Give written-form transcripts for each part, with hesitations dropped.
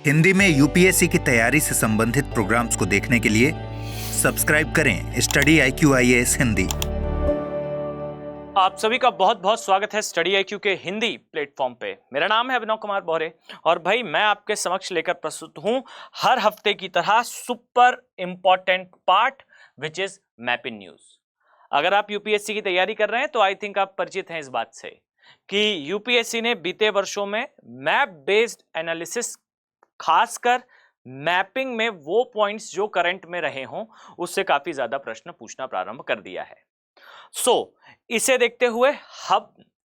हिंदी में यूपीएससी की तैयारी से संबंधित प्रोग्राम्स को देखने के लिए सब्सक्राइब करें स्टडी IQ IAS हिंदी। आप सभी का बहुत बहुत स्वागत है स्टडी IQ के हिंदी प्लेटफॉर्म पे। मेरा नाम है अभिनव कुमार बोहरे और भाई मैं आपके समक्ष लेकर प्रस्तुत हूं हर हफ्ते की तरह super important part which is map in news. अगर आप यूपीएससी की तैयारी कर रहे हैं तो आई थिंक आप परिचित हैं इस बात से कि यूपीएससी ने बीते वर्षों में मैप बेस्ड एनालिसिस, खासकर मैपिंग में वो पॉइंट्स जो करंट में रहे हों उससे काफी ज्यादा प्रश्न पूछना प्रारंभ कर दिया है। इसे देखते हुए हम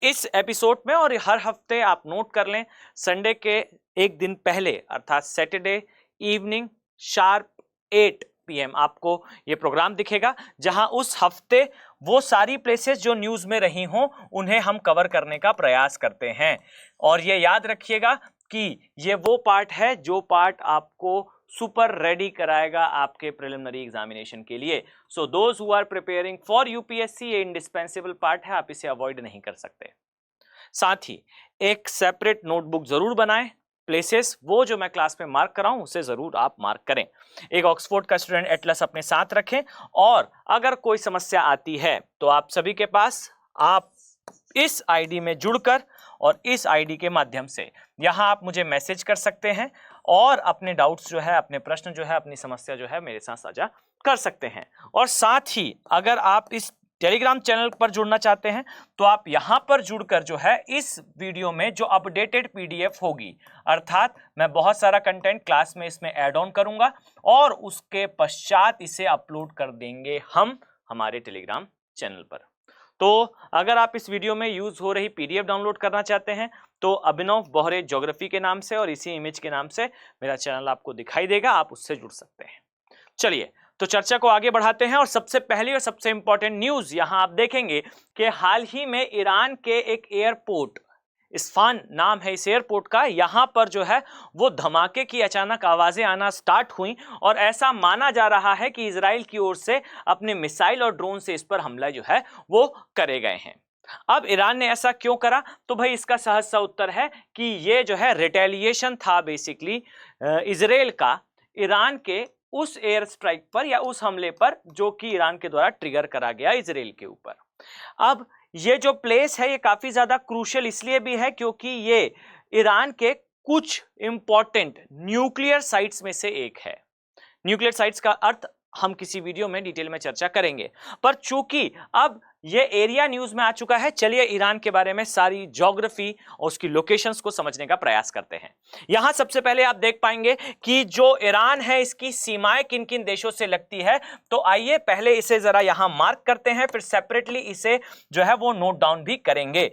इस एपिसोड में और हर हफ्ते आप नोट कर लें, संडे के एक दिन पहले अर्थात सैटरडे इवनिंग शार्प 8 PM आपको ये प्रोग्राम दिखेगा जहां उस हफ्ते वो सारी प्लेसेस जो न्यूज में रही हों उन्हें हम कवर करने का प्रयास करते हैं। और ये याद रखिएगा कि ये वो पार्ट है जो पार्ट आपको सुपर रेडी कराएगा आपके प्रिलिमिनरी एग्जामिनेशन के लिए। So those who are preparing for UPSC ये इंडिस्पेंसेबल पार्ट है, आप इसे अवॉइड नहीं कर सकते। साथ ही एक सेपरेट नोटबुक जरूर बनाएं, प्लेसेस वो जो मैं क्लास में मार्क कराऊं उसे जरूर आप मार्क करें। एक ऑक्सफोर्ड का स्टूडेंट एटलस अपने साथ रखें और अगर कोई समस्या आती है तो आप सभी के पास आप इस आईडी में जुड़कर और इस आईडी के माध्यम से यहां आप मुझे मैसेज कर सकते हैं और अपने डाउट्स जो है, अपने प्रश्न जो है, अपनी समस्या जो है मेरे साथ साझा कर सकते हैं। और साथ ही अगर आप इस टेलीग्राम चैनल पर जुड़ना चाहते हैं तो आप यहां पर जुड़कर जो है इस वीडियो में जो अपडेटेड PDF होगी, अर्थात मैं बहुत सारा कंटेंट क्लास में इसमें ऐड ऑन करूंगा और उसके पश्चात इसे अपलोड कर देंगे हम हमारे टेलीग्राम चैनल पर। तो अगर आप इस वीडियो में यूज हो रही PDF डाउनलोड करना चाहते हैं तो अभिनव बोहरे ज्योग्राफी के नाम से और इसी इमेज के नाम से मेरा चैनल आपको दिखाई देगा, आप उससे जुड़ सकते हैं। चलिए तो चर्चा को आगे बढ़ाते हैं और सबसे पहली और सबसे इंपॉर्टेंट न्यूज यहां आप देखेंगे कि हाल ही में ईरान के एक एयरपोर्ट, इस्फान नाम है इस एयरपोर्ट का, यहां पर जो है वो धमाके की अचानक आवाजें आना स्टार्ट हुई और ऐसा माना जा रहा है कि इजराइल की ओर से अपने मिसाइल और ड्रोन से इस पर हमला जो है वो करे गए हैं। अब ईरान ने ऐसा क्यों करा, तो भाई इसका सहज सा उत्तर है कि ये जो है रिटेलिएशन था बेसिकली इजराइल का ईरान के उस एयर स्ट्राइक पर या उस हमले पर जो कि ईरान के द्वारा ट्रिगर करा गया इजराइल के ऊपर। अब ये जो प्लेस है ये काफी ज्यादा क्रूशियल इसलिए भी है क्योंकि ये ईरान के कुछ इंपॉर्टेंट न्यूक्लियर साइट्स में से एक है। न्यूक्लियर साइट्स का अर्थ हम किसी वीडियो में डिटेल में चर्चा करेंगे, पर चूंकि अब ये एरिया न्यूज में आ चुका है, चलिए ईरान के बारे में सारी ज्योग्राफी और उसकी लोकेशंस को समझने का प्रयास करते हैं। यहां सबसे पहले आप देख पाएंगे कि जो ईरान है इसकी सीमाएं किन किन देशों से लगती है। तो आइए पहले इसे जरा यहां मार्क करते हैं, फिर सेपरेटली इसे जो है वो नोट डाउन भी करेंगे।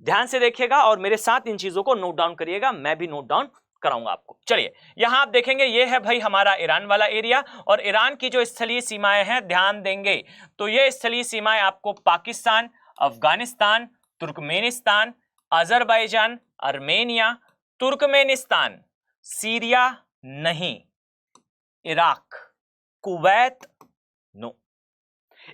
ध्यान से देखिएगा और मेरे साथ इन चीजों को नोट डाउन करिएगा, मैं भी नोट डाउन कराऊंगा आपको। चलिए यहां आप देखेंगे ये है भाई हमारा ईरान वाला एरिया और ईरान की जो स्थलीय सीमाएं हैं ध्यान देंगे तो ये स्थलीय सीमाएं आपको Pakistan, Afghanistan, Turkmenistan, Azerbaijan, Armenia, Turkmenistan, Syria नहीं, इराक, कुवैत नो,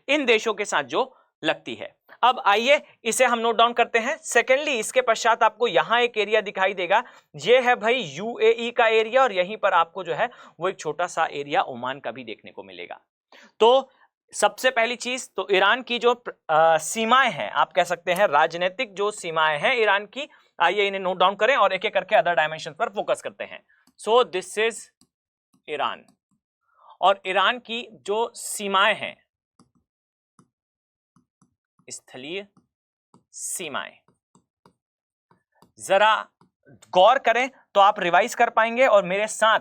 इन देशों के साथ जो लगती है। अब आइए इसे हम नोट डाउन करते हैं। सेकेंडली इसके पश्चात आपको यहां एक एरिया दिखाई देगा, ये है भाई UAE का एरिया और यहीं पर आपको जो है वो एक छोटा सा एरिया ओमान का भी देखने को मिलेगा। तो सबसे पहली चीज तो ईरान की जो सीमाएं हैं, आप कह सकते हैं राजनीतिक जो सीमाएं हैं ईरान की, आइए इन्हें नोट डाउन करें और एक एक करके अदर डायमेंशन पर फोकस करते हैं। सो दिस इज ईरान और ईरान की जो सीमाएं हैं, स्थलीय सीमाएं, जरा गौर करें तो आप रिवाइज कर पाएंगे और मेरे साथ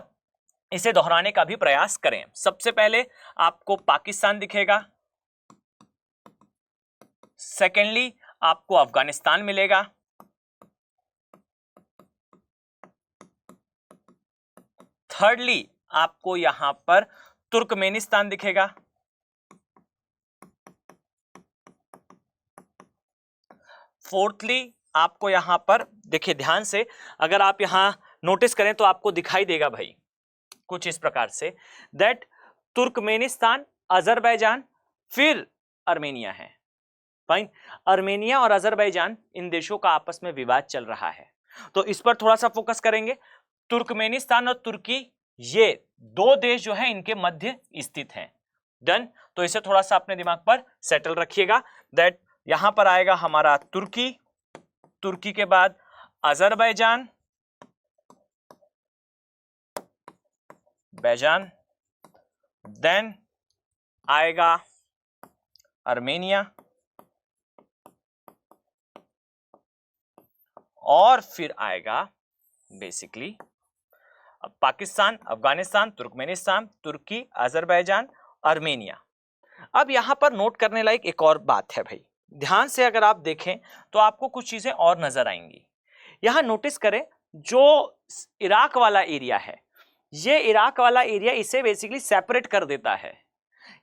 इसे दोहराने का भी प्रयास करें। सबसे पहले आपको पाकिस्तान दिखेगा, सेकेंडली आपको अफगानिस्तान मिलेगा, थर्डली आपको यहां पर तुर्कमेनिस्तान दिखेगा, फोर्थली आपको यहां पर देखिए ध्यान से, अगर आप यहां नोटिस करें तो आपको दिखाई देगा भाई कुछ इस प्रकार से दैट तुर्कमेनिस्तान, अजरबैजान, फिर अर्मेनिया है। फाइन, अर्मेनिया और अजरबैजान इन देशों का आपस में विवाद चल रहा है तो इस पर थोड़ा सा फोकस करेंगे। तुर्कमेनिस्तान और तुर्की, ये दो देश जो है इनके मध्य स्थित हैं। डन। तो इसे थोड़ा सा अपने दिमाग पर सेटल रखिएगा दैट यहां पर आएगा हमारा तुर्की, तुर्की के बाद अजरबैजान, देन आएगा आर्मेनिया, और फिर आएगा बेसिकली पाकिस्तान, अफगानिस्तान, तुर्कमेनिस्तान, तुर्की, अजरबैजान, आर्मेनिया। अब यहां पर नोट करने लायक एक और बात है भाई, ध्यान से अगर आप देखें तो आपको कुछ चीजें और नजर आएंगी। यहां नोटिस करें जो इराक वाला एरिया है, ये इराक वाला एरिया इसे बेसिकली सेपरेट कर देता है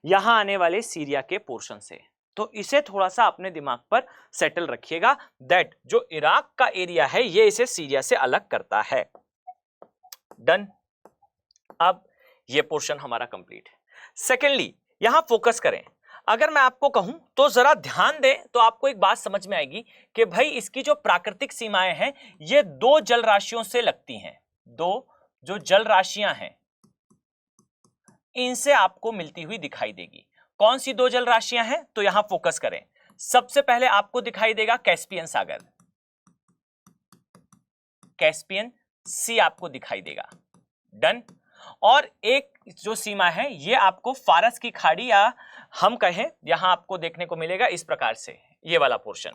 यहां आने वाले सीरिया के पोर्शन से। तो इसे थोड़ा सा अपने दिमाग पर सेटल रखिएगा दैट जो इराक का एरिया है ये इसे सीरिया से अलग करता है। डन। अब ये पोर्शन हमारा कंप्लीट है। सेकेंडली यहां फोकस करें, अगर मैं आपको कहूं तो जरा ध्यान दें तो आपको एक बात समझ में आएगी कि भाई इसकी जो प्राकृतिक सीमाएं हैं ये दो जल राशियों से लगती हैं। दो जो जल राशियां हैं इनसे आपको मिलती हुई दिखाई देगी। कौन सी दो जल राशियां हैं? तो यहां फोकस करें। सबसे पहले आपको दिखाई देगा कैस्पियन सागर, कैस्पियन सी आपको दिखाई देगा। डन। और एक जो सीमा है ये आपको फारस की खाड़ी या हम कहें यहां आपको देखने को मिलेगा इस प्रकार से, ये वाला पोर्शन।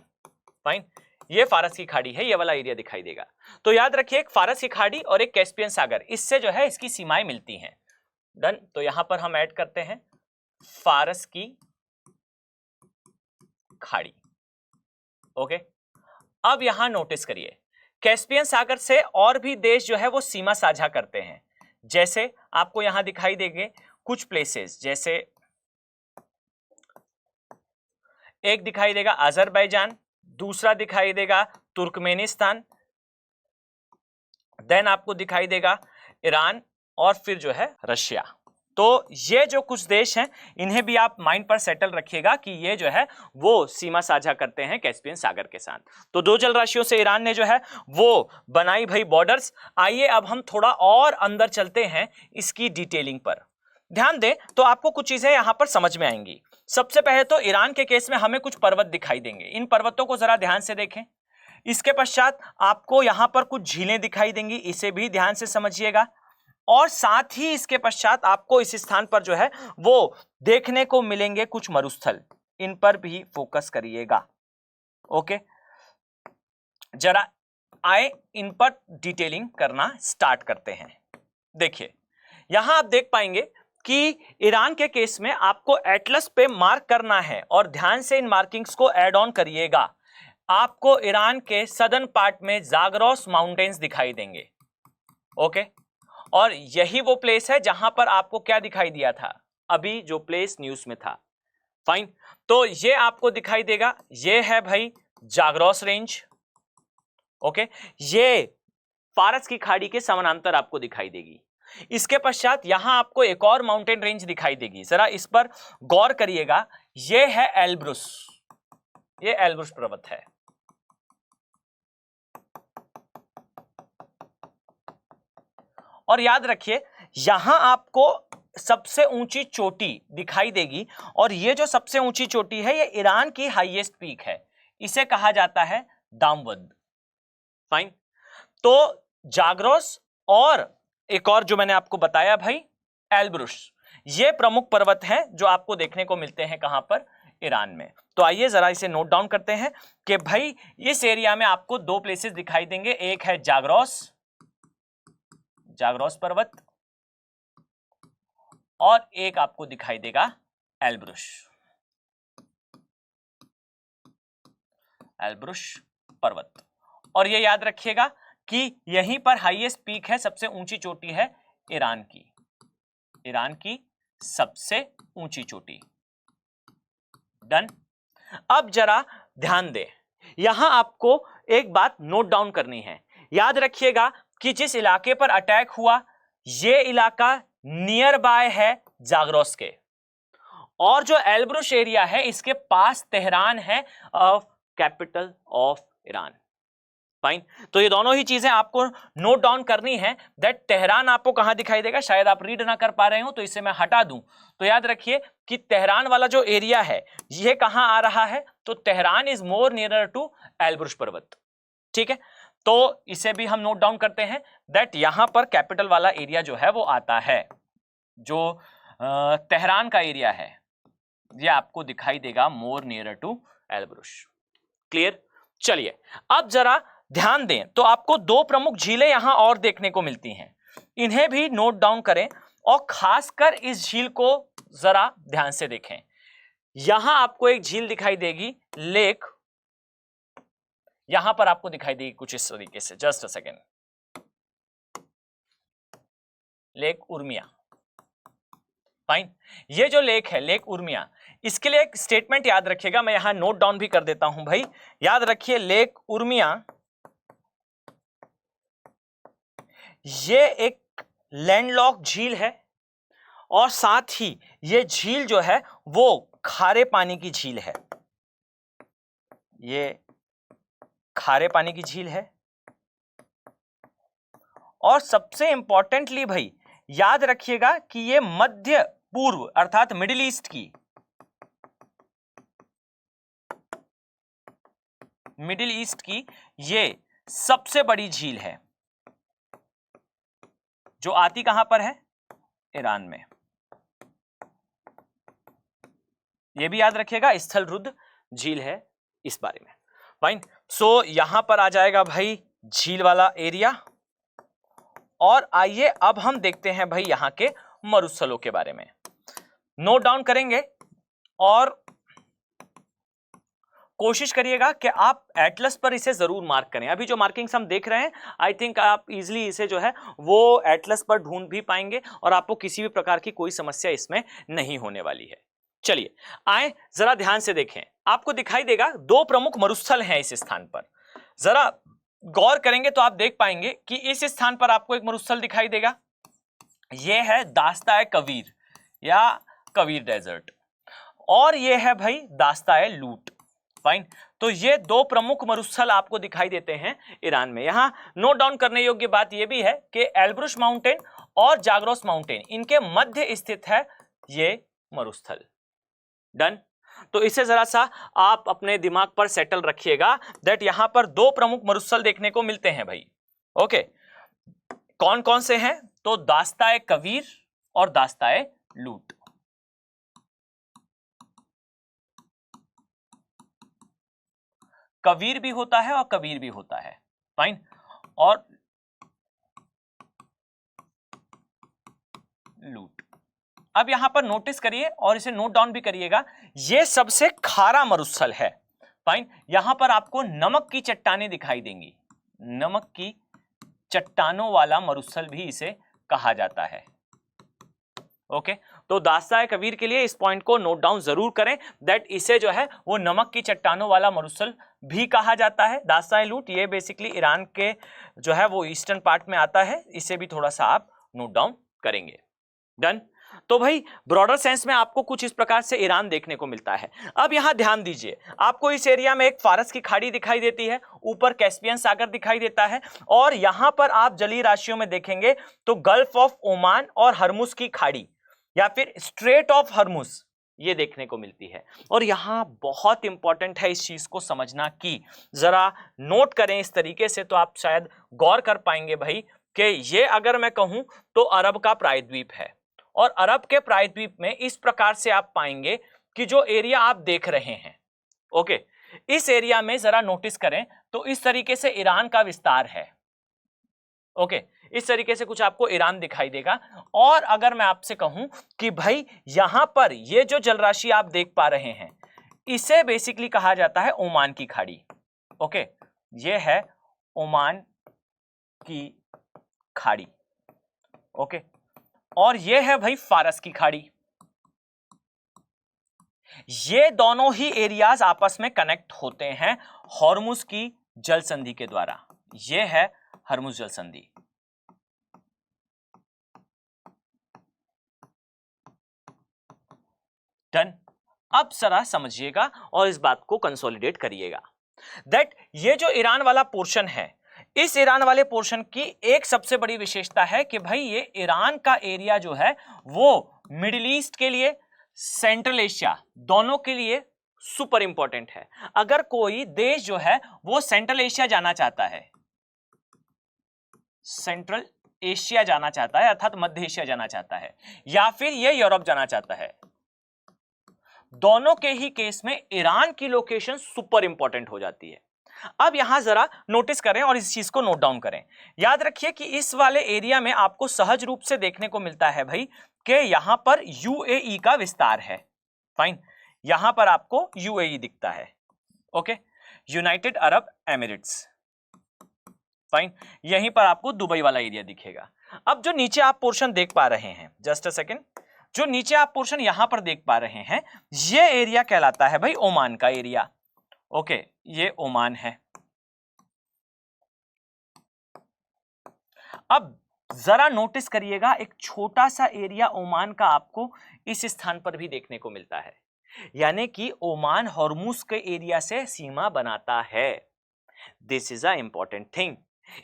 फाइन, ये फारस की खाड़ी है, ये वाला एरिया दिखाई देगा। तो याद रखिए एक फारस की खाड़ी और एक कैस्पियन सागर, इससे जो है इसकी सीमाएं मिलती हैं। डन। तो यहां पर हम ऐड करते हैं फारस की खाड़ी। ओके। अब यहां नोटिस करिए कैस्पियन सागर से और भी देश जो है वो सीमा साझा करते हैं। जैसे आपको यहां दिखाई देंगे कुछ प्लेसेस, जैसे एक दिखाई देगा अजरबैजान, दूसरा दिखाई देगा तुर्कमेनिस्तान, देन आपको दिखाई देगा ईरान, और फिर जो है रशिया। तो ये जो कुछ देश हैं इन्हें भी आप माइंड पर सेटल रखिएगा कि ये जो है वो सीमा साझा करते हैं कैस्पियन सागर के साथ। तो दो जल राशियों से ईरान ने जो है वो बनाई भाई बॉर्डर्स। आइए अब हम थोड़ा और अंदर चलते हैं इसकी डिटेलिंग पर। ध्यान दें तो आपको कुछ चीजें यहां पर समझ में आएंगी। सबसे पहले तो ईरान के केस में हमें कुछ पर्वत दिखाई देंगे, इन पर्वतों को जरा ध्यान से देखें। इसके पश्चात आपको यहां पर कुछ झीलें दिखाई देंगी, इसे भी ध्यान से समझिएगा। और साथ ही इसके पश्चात आपको इस स्थान पर जो है वो देखने को मिलेंगे कुछ मरुस्थल, इन पर भी फोकस करिएगा। ओके, जरा आए इन पर डिटेलिंग करना स्टार्ट करते हैं। देखिए यहां आप देख पाएंगे कि ईरान के केस में आपको एटलस पे मार्क करना है और ध्यान से इन मार्किंग्स को ऐड ऑन करिएगा। आपको ईरान के सदर्न पार्ट में जागरोस माउंटेन्स दिखाई देंगे। ओके, और यही वो प्लेस है जहां पर आपको क्या दिखाई दिया था अभी जो प्लेस न्यूज में था। फाइन, तो ये आपको दिखाई देगा, ये है भाई जागरोस रेंज। ओके, ये फारस की खाड़ी के समानांतर आपको दिखाई देगी। इसके पश्चात यहां आपको एक और माउंटेन रेंज दिखाई देगी, जरा इस पर गौर करिएगा। ये है एल्ब्रुस, ये एल्ब्रुस पर्वत है। और याद रखिए यहां आपको सबसे ऊंची चोटी दिखाई देगी, और ये जो सबसे ऊंची चोटी है ये ईरान की हाईएस्ट पीक है, इसे कहा जाता है दामवद। फाइन, तो जागरोस और एक और जो मैंने आपको बताया भाई एल्ब्रुस, ये प्रमुख पर्वत हैं जो आपको देखने को मिलते हैं कहां पर, ईरान में। तो आइए जरा इसे नोट डाउन करते हैं कि भाई इस एरिया में आपको दो प्लेसेस दिखाई देंगे, एक है जागरोस, जागरोस पर्वत, और एक आपको दिखाई देगा एल्ब्रुस, एल्ब्रुस पर्वत। और ये याद रखिएगा कि यहीं पर हाईएस्ट पीक है, सबसे ऊंची चोटी है ईरान की, ईरान की सबसे ऊंची चोटी। डन। अब जरा ध्यान दें, यहां आपको एक बात नोट डाउन करनी है। याद रखिएगा कि जिस इलाके पर अटैक हुआ ये इलाका नियर बाय है जागरोस के, और जो एल्ब्रुस एरिया है इसके पास तेहरान है, कैपिटल ऑफ ईरान। फाइन। तो ये दोनों ही चीजें आपको नोट डाउन करनी है। दैट तेहरान आपको कहां दिखाई देगा, शायद आप रीड ना कर पा रहे हो तो इसे मैं हटा दूं। तो याद रखिए कि तेहरान वाला जो एरिया है ये कहां आ रहा है, तो Tehran is more nearer to Elbrus पर्वत। ठीक है, तो इसे भी हम नोट डाउन करते हैं दैट यहां पर कैपिटल वाला एरिया जो है वो आता है, जो तेहरान का एरिया है ये आपको दिखाई देगा मोर नियरर टू एल्ब्रुश। क्लियर। चलिए अब जरा ध्यान दें तो आपको दो प्रमुख झीलें यहां और देखने को मिलती हैं, इन्हें भी नोट डाउन करें और खासकर इस झील को जरा ध्यान से देखें। यहां आपको एक झील दिखाई देगी, लेक, यहां पर आपको दिखाई देगी कुछ इस तरीके से, just a second, lake Urmia. Fine, ये जो लेक है लेक उर्मिया, इसके लिए एक स्टेटमेंट याद रखिएगा, मैं यहां नोट डाउन भी कर देता हूं भाई। याद रखिए लेक उर्मिया ये एक लैंडलॉक झील है और साथ ही ये झील जो है वो खारे पानी की झील है, ये खारे पानी की झील है। और सबसे इंपॉर्टेंटली भाई याद रखिएगा कि ये मध्य पूर्व अर्थात मिडिल ईस्ट की ये सबसे बड़ी झील है, जो आती कहां पर है, ईरान में। यह भी याद रखिएगा स्थल रुद्र झील है इस बारे में। फाइन, सो यहां पर आ जाएगा भाई झील वाला एरिया। और आइए अब हम देखते हैं भाई यहां के मरुस्थलों के बारे में, नोट डाउन करेंगे और कोशिश करिएगा कि आप एटलस पर इसे जरूर मार्क करें। अभी जो मार्किंग्स हम देख रहे हैं आई थिंक आप इजीली इसे जो है वो एटलस पर ढूंढ भी पाएंगे और आपको किसी भी प्रकार की कोई समस्या इसमें नहीं होने वाली है। चलिए आए जरा ध्यान से देखें, आपको दिखाई देगा दो प्रमुख मरुस्थल हैं इस स्थान पर। जरा गौर करेंगे तो आप देख पाएंगे कि इस स्थान पर आपको एक मरुस्थल दिखाई देगा, यह है दास्ताए कबीर या कबीर डेजर्ट, और यह है भाई दास्ताए लूट। फाइन, तो ये दो प्रमुख मरुस्थल आपको दिखाई देते हैं ईरान में। यहां नोट डाउन करने योग्य बात यह भी है कि एल्ब्रुश माउंटेन और जाग्रोस माउंटेन इनके मध्य स्थित है ये मरुस्थल। डन, तो इसे जरा सा आप अपने दिमाग पर सेटल रखिएगा दैट यहां पर दो प्रमुख मरुस्थल देखने को मिलते हैं भाई। ओके, कौन कौन से हैं, तो दास्ताए कबीर और दास्ताए लूट। कबीर भी होता है और कबीर भी होता है। फाइन, और लूट। अब यहां पर नोटिस करिए और इसे नोट डाउन भी करिएगा, यह सबसे खारा मरुस्थल है। फाइन, यहां पर आपको नमक की चट्टानें दिखाई देंगी, नमक की चट्टानों वाला मरुस्थल भी इसे कहा जाता है। ओके, तो दास्ताए कबीर के लिए इस पॉइंट को नोट डाउन जरूर करें दैट इसे जो है वो नमक की चट्टानों वाला मरुस्थल भी कहा जाता है। दास्ताए लूट ये बेसिकली ईरान के जो है वो ईस्टर्न पार्ट में आता है, इसे भी थोड़ा सा आप नोट डाउन करेंगे। डन, तो भाई ब्रॉडर सेंस में आपको कुछ इस प्रकार से ईरान देखने को मिलता है। अब यहां ध्यान दीजिए, आपको इस एरिया में एक फारस की खाड़ी दिखाई देती है, ऊपर कैस्पियन सागर दिखाई देता है, और यहां पर आप जलीय राशियों में देखेंगे तो गल्फ ऑफ ओमान और हरमुज की खाड़ी या फिर स्ट्रेट ऑफ हरमुज ये देखने को मिलती है। और यहां बहुत इंपॉर्टेंट है इस चीज को समझना कि जरा नोट करें इस तरीके से तो आप शायद गौर कर पाएंगे भाई कि ये अगर मैं कहूं तो अरब का प्रायद्वीप है, और अरब के प्रायद्वीप में इस प्रकार से आप पाएंगे कि जो एरिया आप देख रहे हैं, ओके, इस एरिया में जरा नोटिस करें तो इस तरीके से ईरान का विस्तार है। ओके, इस तरीके से कुछ आपको ईरान दिखाई देगा। और अगर मैं आपसे कहूं कि भाई यहां पर ये जो जलराशि आप देख पा रहे हैं इसे बेसिकली कहा जाता है ओमान की खाड़ी। ओके, ये है ओमान की खाड़ी। ओके, और ये है भाई फारस की खाड़ी। ये दोनों ही एरियाज आपस में कनेक्ट होते हैं हॉर्मुज की जल संधि के द्वारा। ये है हॉर्मुज जल संधि। डन, अब जरा समझिएगा और इस बात को कंसोलिडेट करिएगा दैट ये जो ईरान वाला पोर्शन है इस ईरान वाले पोर्शन की एक सबसे बड़ी विशेषता है कि भाई ये ईरान का एरिया जो है वो मिडिल ईस्ट के लिए, सेंट्रल एशिया दोनों के लिए सुपर इंपॉर्टेंट है। अगर कोई देश जो है वो सेंट्रल एशिया जाना चाहता है, सेंट्रल एशिया जाना चाहता है अर्थात मध्य एशिया जाना चाहता है, या फिर ये यूरोप जाना चाहता है, दोनों के ही केस में ईरान की लोकेशन सुपर इंपॉर्टेंट हो जाती है। अब यहां जरा नोटिस करें और इस चीज को नोट डाउन करें। याद रखिए कि इस वाले एरिया में आपको सहज रूप से देखने को मिलता है भाई कि यहां पर यूएई का विस्तार है। फाइन, यहां पर आपको यूएई दिखता है, okay, United Arab Emirates. Fine, यहीं पर आपको दुबई वाला एरिया दिखेगा। अब जो नीचे आप पोर्शन देख पा रहे हैं, जस्ट अ सेकेंड, जो नीचे आप पोर्शन यहां पर देख पा रहे हैं, ये एरिया कहलाता है भाई ओमान का एरिया। ओके, ये ओमान है। अब जरा नोटिस करिएगा, एक छोटा सा एरिया ओमान का आपको इस स्थान पर भी देखने को मिलता है, यानी कि ओमान हॉर्मुज के एरिया से सीमा बनाता है। This is a important thing,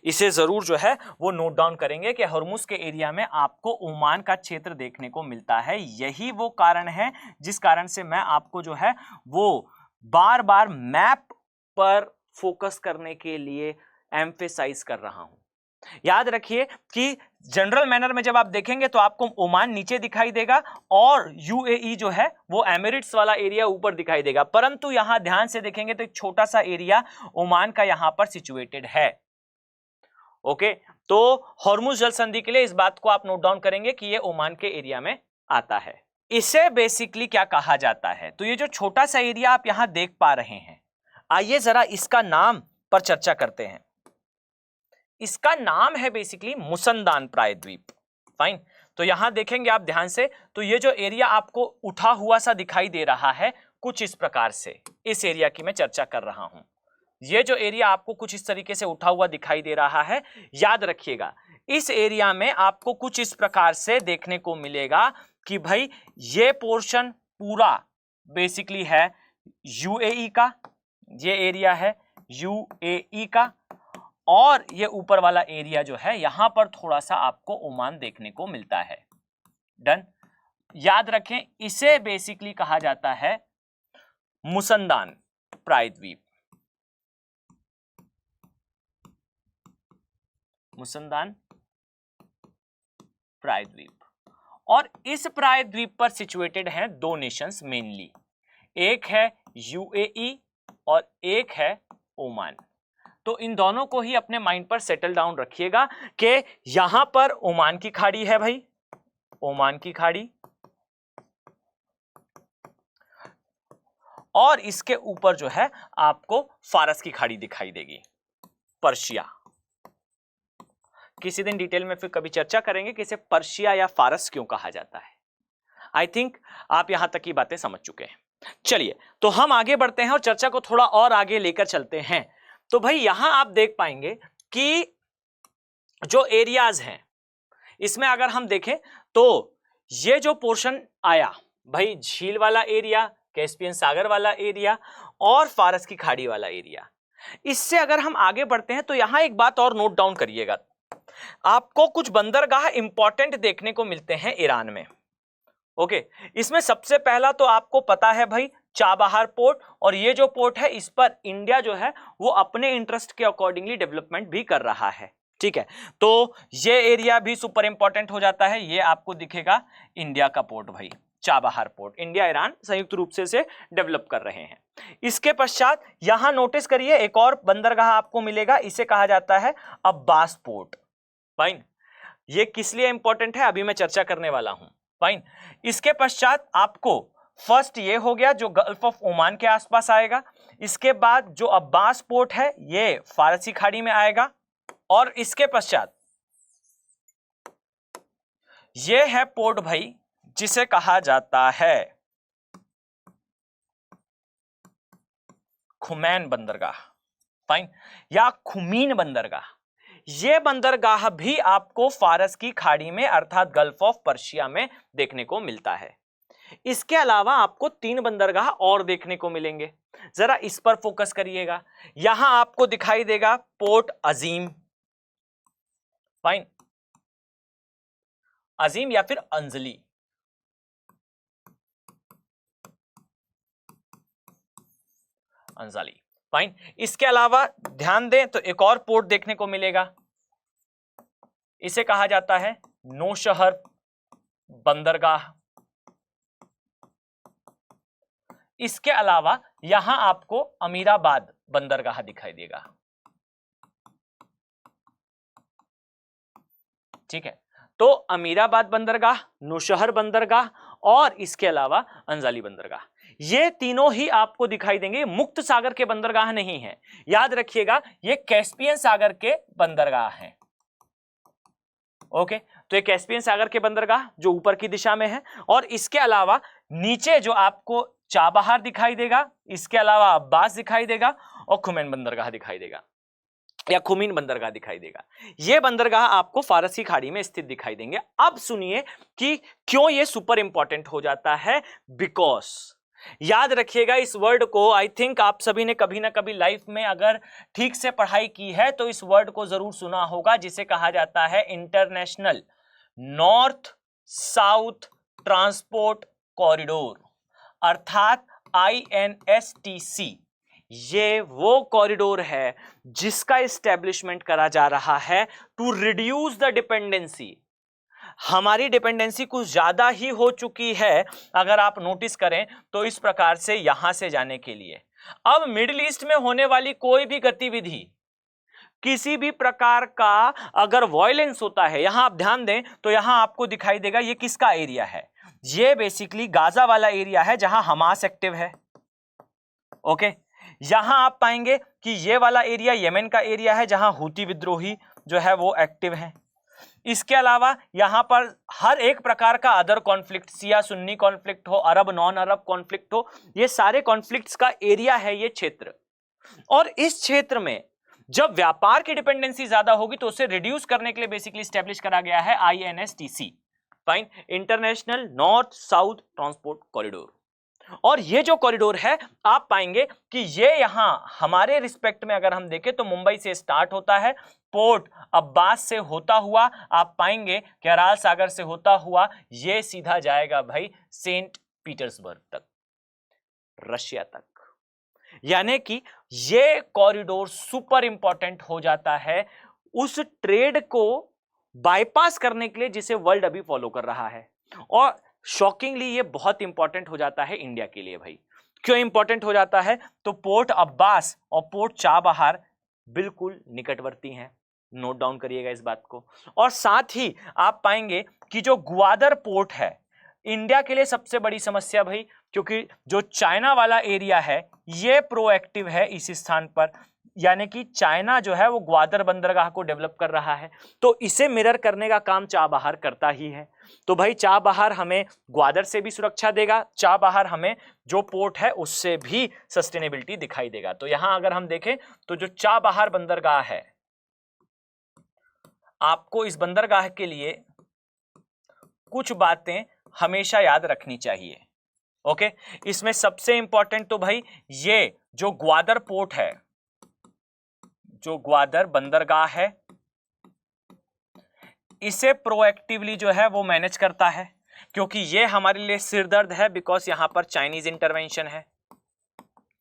इसे जरूर जो है वो नोट डाउन करेंगे कि हॉर्मुज के एरिया में आपको ओमान का क्षेत्र देखने को मिलता है। यही वो कारण है जिस कारण से मैं आपको जो है वो बार बार मैप पर फोकस करने के लिए एम्फेसाइज कर रहा हूं। याद रखिए कि जनरल मैनर में जब आप देखेंगे तो आपको ओमान नीचे दिखाई देगा और यूएई जो है वो एमिरेट्स वाला एरिया ऊपर दिखाई देगा, परंतु यहां ध्यान से देखेंगे तो एक छोटा सा एरिया ओमान का यहां पर सिचुएटेड है। ओके, तो हॉर्मुज जल संधि के लिए इस बात को आप नोट डाउन करेंगे कि ये ओमान के एरिया में आता है। इसे बेसिकली क्या कहा जाता है, तो ये जो छोटा सा एरिया आप यहां देख पा रहे हैं, आइए जरा इसका नाम पर चर्चा करते हैं। इसका नाम है बेसिकली मुसंदान प्रायद्वीप। फाइन, तो यहां देखेंगे आप ध्यान से, तो ये जो एरिया आपको उठा हुआ सा दिखाई दे रहा है कुछ इस प्रकार से, इस एरिया की मैं चर्चा कर रहा हूं। ये जो एरिया आपको कुछ इस तरीके से उठा हुआ दिखाई दे रहा है, याद रखिएगा इस एरिया में आपको कुछ इस प्रकार से देखने को मिलेगा कि भाई ये पोर्शन पूरा बेसिकली है यूएई का, ये एरिया है यूएई का, और ये ऊपर वाला एरिया जो है यहां पर थोड़ा सा आपको ओमान देखने को मिलता है। डन, याद रखें इसे बेसिकली कहा जाता है मुसंदान प्रायद्वीप। मुसंदान प्रायद्वीप, और इस प्रायद्वीप पर सिचुएटेड हैं दो नेशंस मेनली, एक है यूएई और एक है ओमान। तो इन दोनों को ही अपने माइंड पर सेटल डाउन रखिएगा कि यहां पर ओमान की खाड़ी है भाई, ओमान की खाड़ी, और इसके ऊपर जो है आपको फारस की खाड़ी दिखाई देगी, पर्शिया। किसी दिन डिटेल में फिर कभी चर्चा करेंगे कि इसे पर्शिया या फारस क्यों कहा जाता है। आई थिंक आप यहां तक की बातें समझ चुके हैं। चलिए तो हम आगे बढ़ते हैं और चर्चा को थोड़ा और आगे लेकर चलते हैं। तो भाई यहां आप देख पाएंगे कि जो एरियाज हैं इसमें अगर हम देखें तो ये जो पोर्शन आया भाई, झील वाला एरिया, कैस्पियन सागर वाला एरिया और फारस की खाड़ी वाला एरिया, इससे अगर हम आगे बढ़ते हैं तो यहां एक बात और नोट डाउन करिएगा, आपको कुछ बंदरगाह इंपॉर्टेंट देखने को मिलते हैं ईरान में। ओके, इसमें सबसे पहला तो आपको पता है भाई चाबहार पोर्ट, और ये जो पोर्ट है इस पर इंडिया जो है वो अपने इंटरेस्ट के अकॉर्डिंगली डेवलपमेंट भी कर रहा है। ठीक है, तो ये एरिया भी सुपर इंपॉर्टेंट हो जाता है। ये आपको दिखेगा इंडिया का पोर्ट भाई, चाबहार पोर्ट, इंडिया ईरान संयुक्त रूप से इसे डेवलप कर रहे हैं। इसके पश्चात यहां नोटिस करिए एक और बंदरगाह आपको मिलेगा, इसे कहा जाता है अब्बास पोर्ट। फाइन, ये किस लिए इंपॉर्टेंट है अभी मैं चर्चा करने वाला हूं। फाइन, इसके पश्चात आपको फर्स्ट ये हो गया जो गल्फ ऑफ ओमान के आसपास आएगा, इसके बाद जो अब्बास पोर्ट है ये फारसी खाड़ी में आएगा, और इसके पश्चात ये है पोर्ट भाई जिसे कहा जाता है खुमैन बंदरगाह। फाइन, या खुमीन बंदरगाह। ये बंदरगाह भी आपको फारस की खाड़ी में अर्थात गल्फ ऑफ पर्शिया में देखने को मिलता है। इसके अलावा आपको 3 बंदरगाह और देखने को मिलेंगे, जरा इस पर फोकस करिएगा। यहां आपको दिखाई देगा पोर्ट अजीम, फाइन, अजीम या फिर अंजलि, अंजाली, फाइन। इसके अलावा ध्यान दें तो एक और पोर्ट देखने को मिलेगा, इसे कहा जाता है नौशहर बंदरगाह। इसके अलावा यहां आपको अमीराबाद बंदरगाह दिखाई देगा, ठीक है। तो अमीराबाद बंदरगाह, नौशहर बंदरगाह और इसके अलावा अंजाली बंदरगाह, ये तीनों ही आपको दिखाई देंगे। मुक्त सागर के बंदरगाह नहीं है, याद रखिएगा, ये कैस्पियन सागर के बंदरगाह हैं। ओके, तो ये कैस्पियन सागर के बंदरगाह जो ऊपर की दिशा में है, और इसके अलावा नीचे जो आपको चाबहार दिखाई देगा, इसके अलावा अब्बास दिखाई देगा और खुमैन बंदरगाह दिखाई देगा या खुमीन बंदरगाह दिखाई देगा। ये बंदरगाह आपको फारसी खाड़ी में स्थित दिखाई देंगे। अब सुनिए कि क्यों ये सुपर इंपॉर्टेंट हो जाता है, बिकॉज याद रखिएगा इस वर्ड को, आई थिंक आप सभी ने कभी ना कभी लाइफ में अगर ठीक से पढ़ाई की है तो इस वर्ड को जरूर सुना होगा, जिसे कहा जाता है international north south transport corridor, अर्थात INSTC। ये वो कॉरिडोर है जिसका एस्टेब्लिशमेंट करा जा रहा है टू रिड्यूस द डिपेंडेंसी। हमारी डिपेंडेंसी कुछ ज्यादा ही हो चुकी है, अगर आप नोटिस करें तो, इस प्रकार से यहां से जाने के लिए। अब मिडिल ईस्ट में होने वाली कोई भी गतिविधि, किसी भी प्रकार का अगर वायलेंस होता है, यहां आप ध्यान दें तो यहां आपको दिखाई देगा ये किसका एरिया है, ये बेसिकली गाजा वाला एरिया है जहां हमास एक्टिव है। ओके, यहां आप पाएंगे कि ये वाला एरिया येमेन का एरिया है जहां हूती विद्रोही जो है वो एक्टिव है। इसके अलावा यहां पर हर एक प्रकार का other conflict, Siya Sunni conflict हो, अरब नॉन अरब कॉन्फ्लिक्ट हो, ये सारे कॉन्फ्लिक्ट्स का एरिया है ये क्षेत्र। और इस क्षेत्र में जब व्यापार की डिपेंडेंसी ज्यादा होगी तो उसे रिड्यूस करने के लिए बेसिकली स्टैब्लिश करा गया है INSTC, fine, international north south transport corridor. और ये जो कॉरिडोर है आप पाएंगे कि ये यहां हमारे रिस्पेक्ट में अगर हम देखें तो मुंबई से स्टार्ट होता है, पोर्ट अब्बास से होता हुआ आप पाएंगे कि अराल सागर से होता हुआ ये सीधा जाएगा भाई सेंट पीटर्सबर्ग तक, रशिया तक। यानी कि ये कॉरिडोर सुपर इंपॉर्टेंट हो जाता है उस ट्रेड को बाईपास करने के लिए जिसे वर्ल्ड अभी फॉलो कर रहा है। और शॉकिंगली ये बहुत इंपॉर्टेंट हो जाता है इंडिया के लिए। भाई क्यों इंपॉर्टेंट हो जाता है, तो पोर्ट अब्बास और पोर्ट चाबहार बिल्कुल निकटवर्ती हैं, नोट डाउन करिएगा इस बात को। और साथ ही आप पाएंगे कि जो ग्वादर पोर्ट है इंडिया के लिए सबसे बड़ी समस्या भाई, क्योंकि जो चाइना वाला एरिया है ये प्रोएक्टिव है इस स्थान पर, यानी कि चाइना जो है वो ग्वादर बंदरगाह को डेवलप कर रहा है, तो इसे मिरर करने का काम चाबहार करता ही है। तो भाई चाबहार हमें ग्वादर से भी सुरक्षा देगा, चाबहार हमें जो पोर्ट है उससे भी सस्टेनेबिलिटी दिखाई देगा। तो यहां अगर हम देखें तो जो चाबहार बंदरगाह है, आपको इस बंदरगाह के लिए कुछ बातें हमेशा याद रखनी चाहिए। ओके, इसमें सबसे इंपॉर्टेंट तो भाई ये जो ग्वादर पोर्ट है, जो ग्वादर बंदरगाह है, इसे प्रोएक्टिवली जो है वो मैनेज करता है, क्योंकि ये हमारे लिए सिरदर्द है, बिकॉज यहां पर चाइनीज इंटरवेंशन है।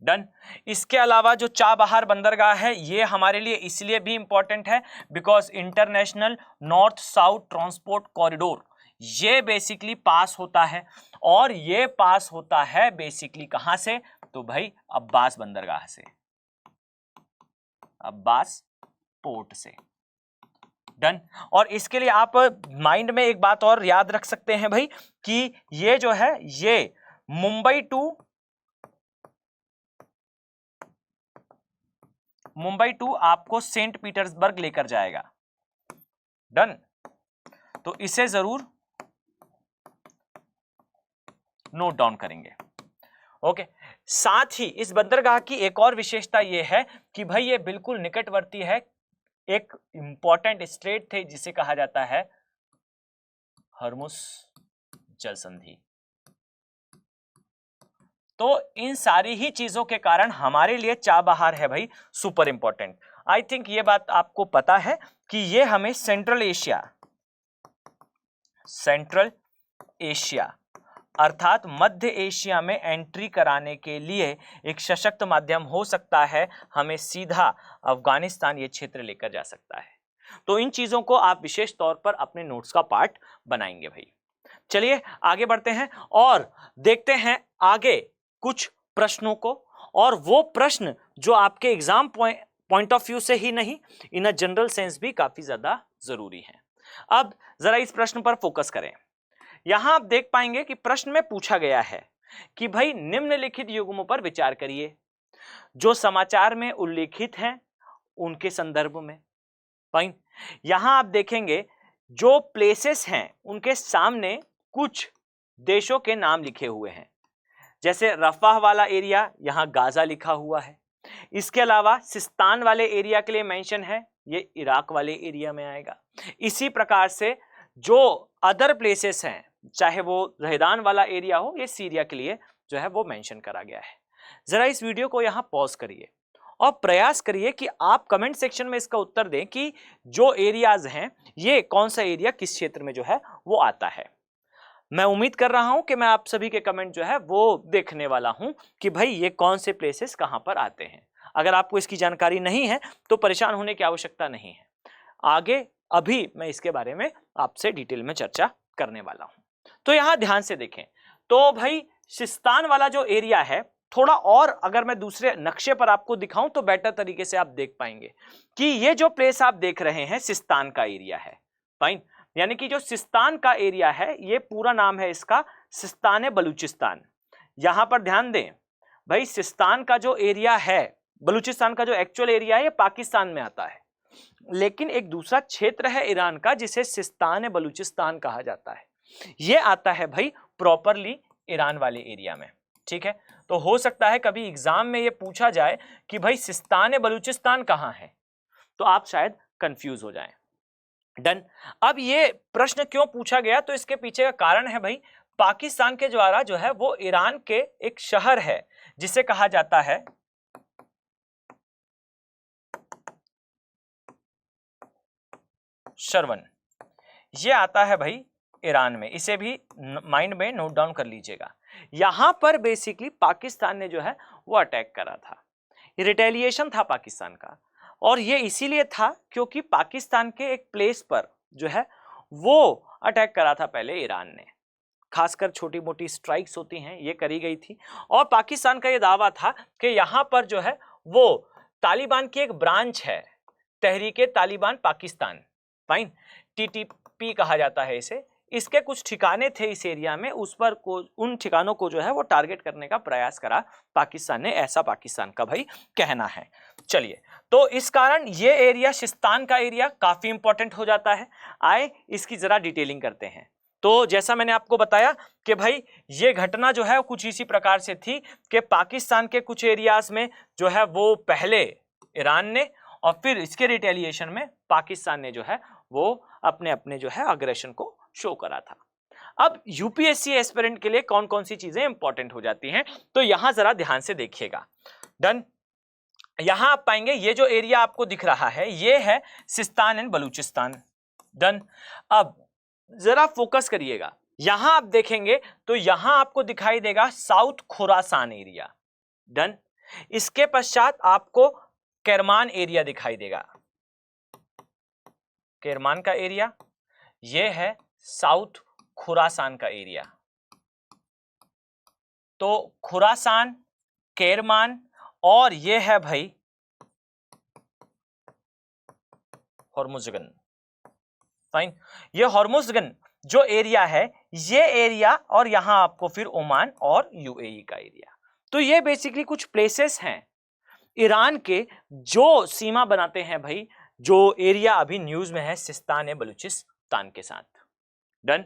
डन। इसके अलावा जो चाबहार बंदरगाह है ये हमारे लिए इसलिए भी इंपॉर्टेंट है because international north south transport corridor ये बेसिकली पास होता है, और ये पास होता है बेसिकली कहां से, तो भाई अब्बास बंदरगाह से, अब्बास पोर्ट से। डन। और इसके लिए आप माइंड में एक बात और याद रख सकते हैं भाई कि ये जो है ये मुंबई टू आपको सेंट पीटर्सबर्ग लेकर जाएगा। डन। तो इसे जरूर नोट डाउन करेंगे। ओके, साथ ही इस बंदरगाह की एक और विशेषता यह है कि भाई ये बिल्कुल निकटवर्ती है एक इंपॉर्टेंट स्ट्रेट थे जिसे कहा जाता है हर्मुस जल संधि। तो इन सारी ही चीजों के कारण हमारे लिए चाबहार है भाई सुपर इंपॉर्टेंट। आई थिंक ये बात आपको पता है कि ये हमें सेंट्रल एशिया अर्थात मध्य एशिया में एंट्री कराने के लिए एक सशक्त माध्यम हो सकता है, हमें सीधा अफगानिस्तान ये क्षेत्र लेकर जा सकता है। तो इन चीजों को आप विशेष तौर पर अपने नोट्स का पार्ट बनाएंगे भाई। चलिए आगे बढ़ते हैं और देखते हैं आगे कुछ प्रश्नों को, और वो प्रश्न जो आपके एग्जाम पॉइंट ऑफ व्यू से ही नहीं, इन अ जनरल सेंस भी काफी ज्यादा जरूरी है। अब जरा इस प्रश्न पर फोकस करें। यहां आप देख पाएंगे कि प्रश्न में पूछा गया है कि भाई निम्नलिखित युग्मों पर विचार करिए जो समाचार में उल्लेखित हैं उनके संदर्भ में। फाइन, यहां आप देखेंगे जो प्लेसेस हैं उनके सामने कुछ देशों के नाम लिखे हुए हैं, जैसे रफाह वाला एरिया, यहां गाजा लिखा हुआ है। इसके अलावा सिस्तान वाले एरिया के लिए मेंशन है, ये इराक वाले एरिया में आएगा। इसी प्रकार से जो अदर प्लेसेस हैं, चाहे वो जहेदान वाला एरिया हो, ये सीरिया के लिए जो है वो मेंशन करा गया है। जरा इस वीडियो को यहां पॉज करिए और प्रयास करिए कि आप कमेंट सेक्शन में इसका उत्तर दें कि जो एरियाज हैं ये कौन सा एरिया किस क्षेत्र में जो है वो आता है। मैं उम्मीद कर रहा हूं कि मैं आप सभी के कमेंट जो है वो देखने वाला हूं कि भाई ये कौन से प्लेसेस कहां पर आते हैं। अगर आपको इसकी जानकारी नहीं है तो परेशान होने की आवश्यकता नहीं है, आगे अभी मैं इसके बारे में आपसे डिटेल में चर्चा करने वाला हूं। तो यहां ध्यान से देखें तो भाई सिस्तान वाला जो एरिया है, थोड़ा और अगर मैं दूसरे नक्शे पर आपको दिखाऊं तो बेटर तरीके से आप देख पाएंगे कि ये जो प्लेस आप देख रहे हैं सिस्तान का एरिया है। फाइन, यानी कि जो सिस्तान का एरिया है, ये पूरा नाम है इसका सिस्तान बलूचिस्तान। यहां पर ध्यान दें भाई, सिस्तान का जो एरिया है, बलूचिस्तान का जो एक्चुअल एरिया है, ये पाकिस्तान में आता है, लेकिन एक दूसरा क्षेत्र है ईरान का जिसे सिस्तान बलूचिस्तान कहा जाता है, ये आता है भाई प्रॉपरली ईरान वाले एरिया में। ठीक है, तो हो सकता है कभी एग्जाम में ये पूछा जाए कि भाई सिस्तान बलूचिस्तान कहां है, तो आप शायद कंफ्यूज हो जाएं। डन। अब ये प्रश्न क्यों पूछा गया, तो इसके पीछे का कारण है भाई, पाकिस्तान के द्वारा जो है वो ईरान के एक शहर है जिसे कहा जाता है शरवन, ये आता है भाई ईरान में। इसे भी माइंड में नोट डाउन कर लीजिएगा। यहां पर बेसिकली पाकिस्तान ने जो है वो अटैक करा था, रिटेलिएशन था पाकिस्तान का, और ये इसीलिए था क्योंकि पाकिस्तान के एक प्लेस पर जो है वो अटैक करा था पहले ईरान ने। खासकर छोटी मोटी स्ट्राइक्स होती हैं ये करी गई थी, और पाकिस्तान का ये दावा था कि यहाँ पर जो है वो तालिबान की एक ब्रांच है, तहरीके तालिबान पाकिस्तान, फाइन, TTP कहा जाता है इसे। इसके कुछ ठिकाने थे इस एरिया में, उस पर उन ठिकानों को जो है वो टारगेट करने का प्रयास करा पाकिस्तान ने, ऐसा पाकिस्तान का भाई कहना है। चलिए, तो इस कारण ये एरिया सिस्तान का एरिया काफी इंपॉर्टेंट हो जाता है। आए इसकी जरा डिटेलिंग करते हैं। तो जैसा मैंने आपको बताया कि भाई ये घटना जो है कुछ इसी प्रकार से थी कि पाकिस्तान के कुछ एरियाज में जो है वो पहले ईरान ने, और फिर इसके रिटेलिएशन में पाकिस्तान ने जो है वो अपने अपने जो है अग्रेशन को शो करा था। अब यूपीएससी एस्पिरेंट के लिए कौन कौन सी चीजें इंपॉर्टेंट हो जाती हैं, तो यहां जरा ध्यान से देखिएगा। डन। यहां आप पाएंगे ये जो एरिया आपको दिख रहा है ये है सिस्तान एंड बलूचिस्तान। डन। अब जरा फोकस करिएगा, यहां आप देखेंगे तो यहां आपको दिखाई देगा साउथ खुरासान एरिया। डन। इसके पश्चात आपको केरमान एरिया दिखाई देगा, केरमान का एरिया, ये है साउथ खुरासान का एरिया। तो खुरासान, केरमान, और ये है भाई हॉर्मुज़गन। फाइन, ये हॉर्मुज़गन जो एरिया है ये एरिया, और यहां आपको फिर ओमान और यूएई का एरिया। तो ये बेसिकली कुछ प्लेसेस हैं ईरान के जो सीमा बनाते हैं भाई, जो एरिया अभी न्यूज में है सिस्तान बलूचिस्तान के साथ। डन।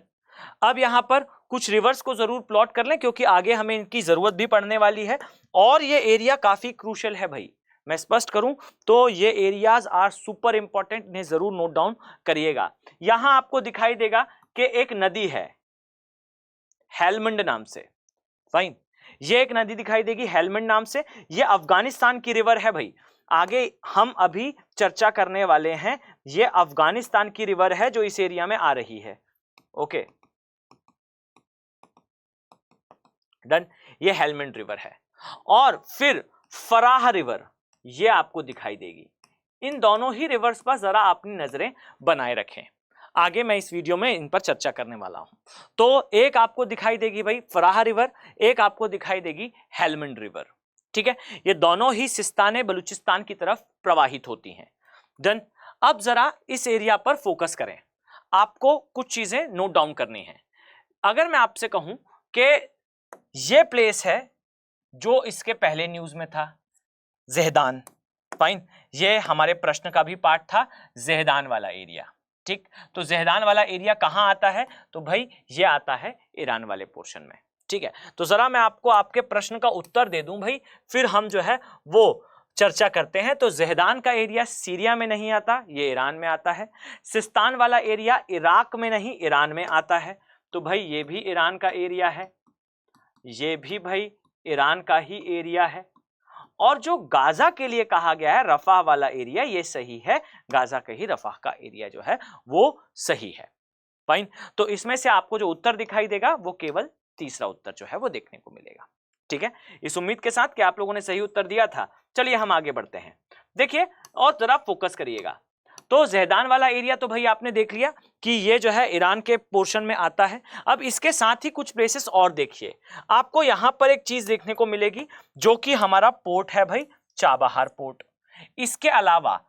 अब यहां पर कुछ रिवर्स को जरूर प्लॉट कर लें क्योंकि आगे हमें इनकी जरूरत भी पड़ने वाली है, और ये एरिया काफी क्रूशियल है भाई। मैं स्पष्ट करूं तो ये एरियाज आर सुपर इंपॉर्टेंट, इन्हें जरूर नोट डाउन करिएगा। यहां आपको दिखाई देगा कि एक नदी है हेलमंड नाम से। फाइन, ये एक नदी दिखाई देगी हेलमंड नाम से, ये अफगानिस्तान की रिवर है भाई। आगे हम अभी चर्चा करने वाले हैं, ये अफगानिस्तान की रिवर है जो इस एरिया में आ रही है। ओके डन, ये हेलमंड रिवर है। और फिर फराह रिवर ये आपको दिखाई देगी। इन दोनों ही रिवर्स पर जरा अपनी नजरें बनाए रखें, आगे मैं इस वीडियो में इन पर चर्चा करने वाला हूं। तो एक आपको दिखाई देगी भाई फराह रिवर, एक आपको दिखाई देगी हेलमंड रिवर, ठीक है। ये दोनों ही सिस्तान बलूचिस्तान की तरफ प्रवाहित होती हैं। डन, अब जरा इस एरिया पर फोकस करें, आपको कुछ चीजें नोट डाउन करनी है। अगर मैं आपसे कहूं कि ये प्लेस है जो इसके पहले न्यूज में था, ज़ेहदान, फाइन, ये हमारे प्रश्न का भी पार्ट था, ज़ेहदान वाला एरिया, ठीक। तो ज़ेहदान वाला एरिया कहां आता है, तो भाई ये आता है ईरान वाले पोर्शन में, ठीक है। तो जरा मैं आपको आपके प्रश्न का उत्तर दे दूं भाई, फिर हम जो है वो चर्चा करते हैं। तो ज़ेहदान का एरिया सीरिया में नहीं आता, ये ईरान में आता है। सिस्तान वाला एरिया इराक में नहीं, ईरान में आता है, तो भाई ये भी ईरान का एरिया है, ये भी भाई ईरान का ही एरिया है। और जो गाजा के लिए कहा गया है रफा वाला एरिया, ये सही है, गाजा के ही रफा का एरिया जो है वो सही है, फाइन। तो इसमें से आपको जो उत्तर दिखाई देगा वो केवल तीसरा उत्तर जो है वो देखने को मिलेगा, ठीक है। इस उम्मीद के साथ कि आप लोगों ने सही उत्तर दिया था। चलिए हम आगे बढ़ते हैं, देखिए और जरा फोकस करिएगा। तो ज़ेहदान वाला एरिया तो भाई आपने देख लिया कि ये जो है ईरान के पोर्शन में आता है। अब इसके साथ ही कुछ प्लेसेस और देखिए, आपको यहां पर एक चीज देखने को मिलेगी जो कि हमारा पोर्ट है भाई, चाबहार पोर्ट। इसके अलावा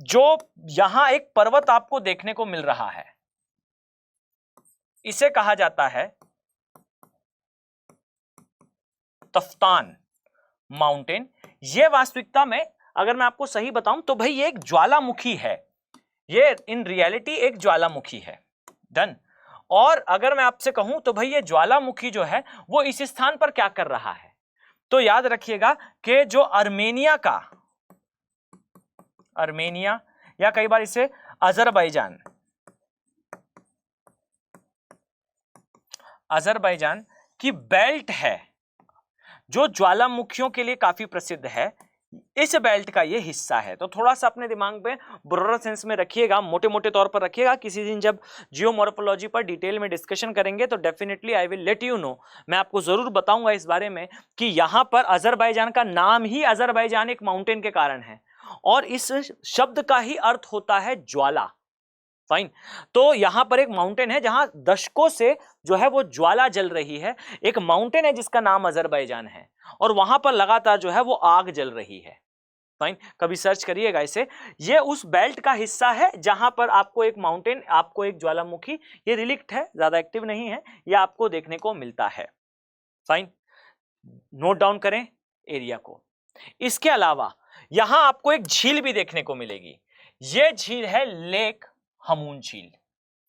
जो यहां एक पर्वत आपको देखने को मिल रहा है, इसे कहा जाता है तफ्तान माउंटेन। ये वास्तविकता में अगर मैं आपको सही बताऊं तो भाई ये एक ज्वालामुखी है, ये इन रियलिटी एक ज्वालामुखी है। डन, और अगर मैं आपसे कहूं तो भाई ये ज्वालामुखी जो है वो इस स्थान पर क्या कर रहा है, तो याद रखिएगा कि जो अर्मेनिया या कई बार इसे अजरबैजान की बेल्ट है जो ज्वालामुखियों के लिए काफी प्रसिद्ध है, इस बेल्ट का ये हिस्सा है। तो थोड़ा सा अपने दिमाग में ब्रॉडर सेंस में रखिएगा, मोटे मोटे तौर पर रखिएगा। किसी दिन जब जियोमॉर्फोलॉजी पर डिटेल में डिस्कशन करेंगे तो definitely I will let you know, मैं आपको जरूर बताऊंगा इस बारे में कि यहां पर अजरबैजान का नाम ही अजरबैजान एक माउंटेन के कारण है, और इस शब्द का ही अर्थ होता है ज्वाला, फाइन। तो यहां पर एक माउंटेन है जहां दशकों से जो है वो ज्वाला जल रही है, एक माउंटेन है जिसका नाम अजरबैजान है, और वहां पर लगातार जो है वो आग जल रही है, फाइन। कभी सर्च करिएगा इसे, ये उस बेल्ट का हिस्सा है जहां पर आपको एक माउंटेन, आपको एक ज्वालामुखी, ये रिलिक्ट है, ज्यादा एक्टिव नहीं है, ये आपको देखने को मिलता है, फाइन। नोट डाउन करें एरिया को। इसके अलावा यहां आपको एक झील भी देखने को मिलेगी, ये झील है लेक हमून झील,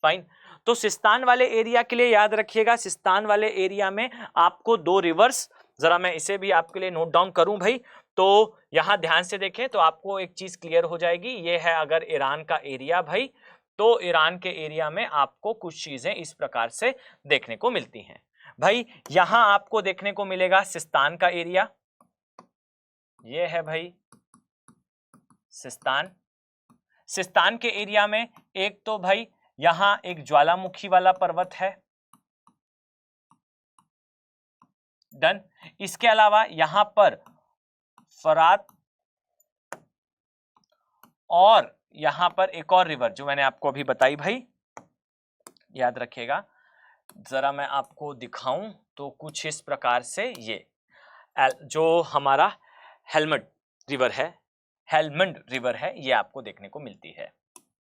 फाइन। तो सिस्तान वाले एरिया के लिए याद रखिएगा, सिस्तान वाले एरिया में आपको दो रिवर्स, जरा मैं इसे भी आपके लिए नोट डाउन करूं भाई, तो यहां ध्यान से देखें तो आपको एक चीज क्लियर हो जाएगी। ये है अगर ईरान का एरिया भाई, तो ईरान के एरिया में आपको कुछ चीजें इस प्रकार से देखने को मिलती हैं भाई। यहां आपको देखने को मिलेगा सिस्तान का एरिया, ये है भाई सिस्तान के एरिया में एक तो भाई यहां एक ज्वालामुखी वाला पर्वत है, डन। इसके अलावा यहां पर फरात, और यहां पर एक और रिवर जो मैंने आपको अभी बताई भाई, याद रखिएगा। जरा मैं आपको दिखाऊं तो कुछ इस प्रकार से ये जो हमारा हेलमंड रिवर है ये आपको देखने को मिलती है।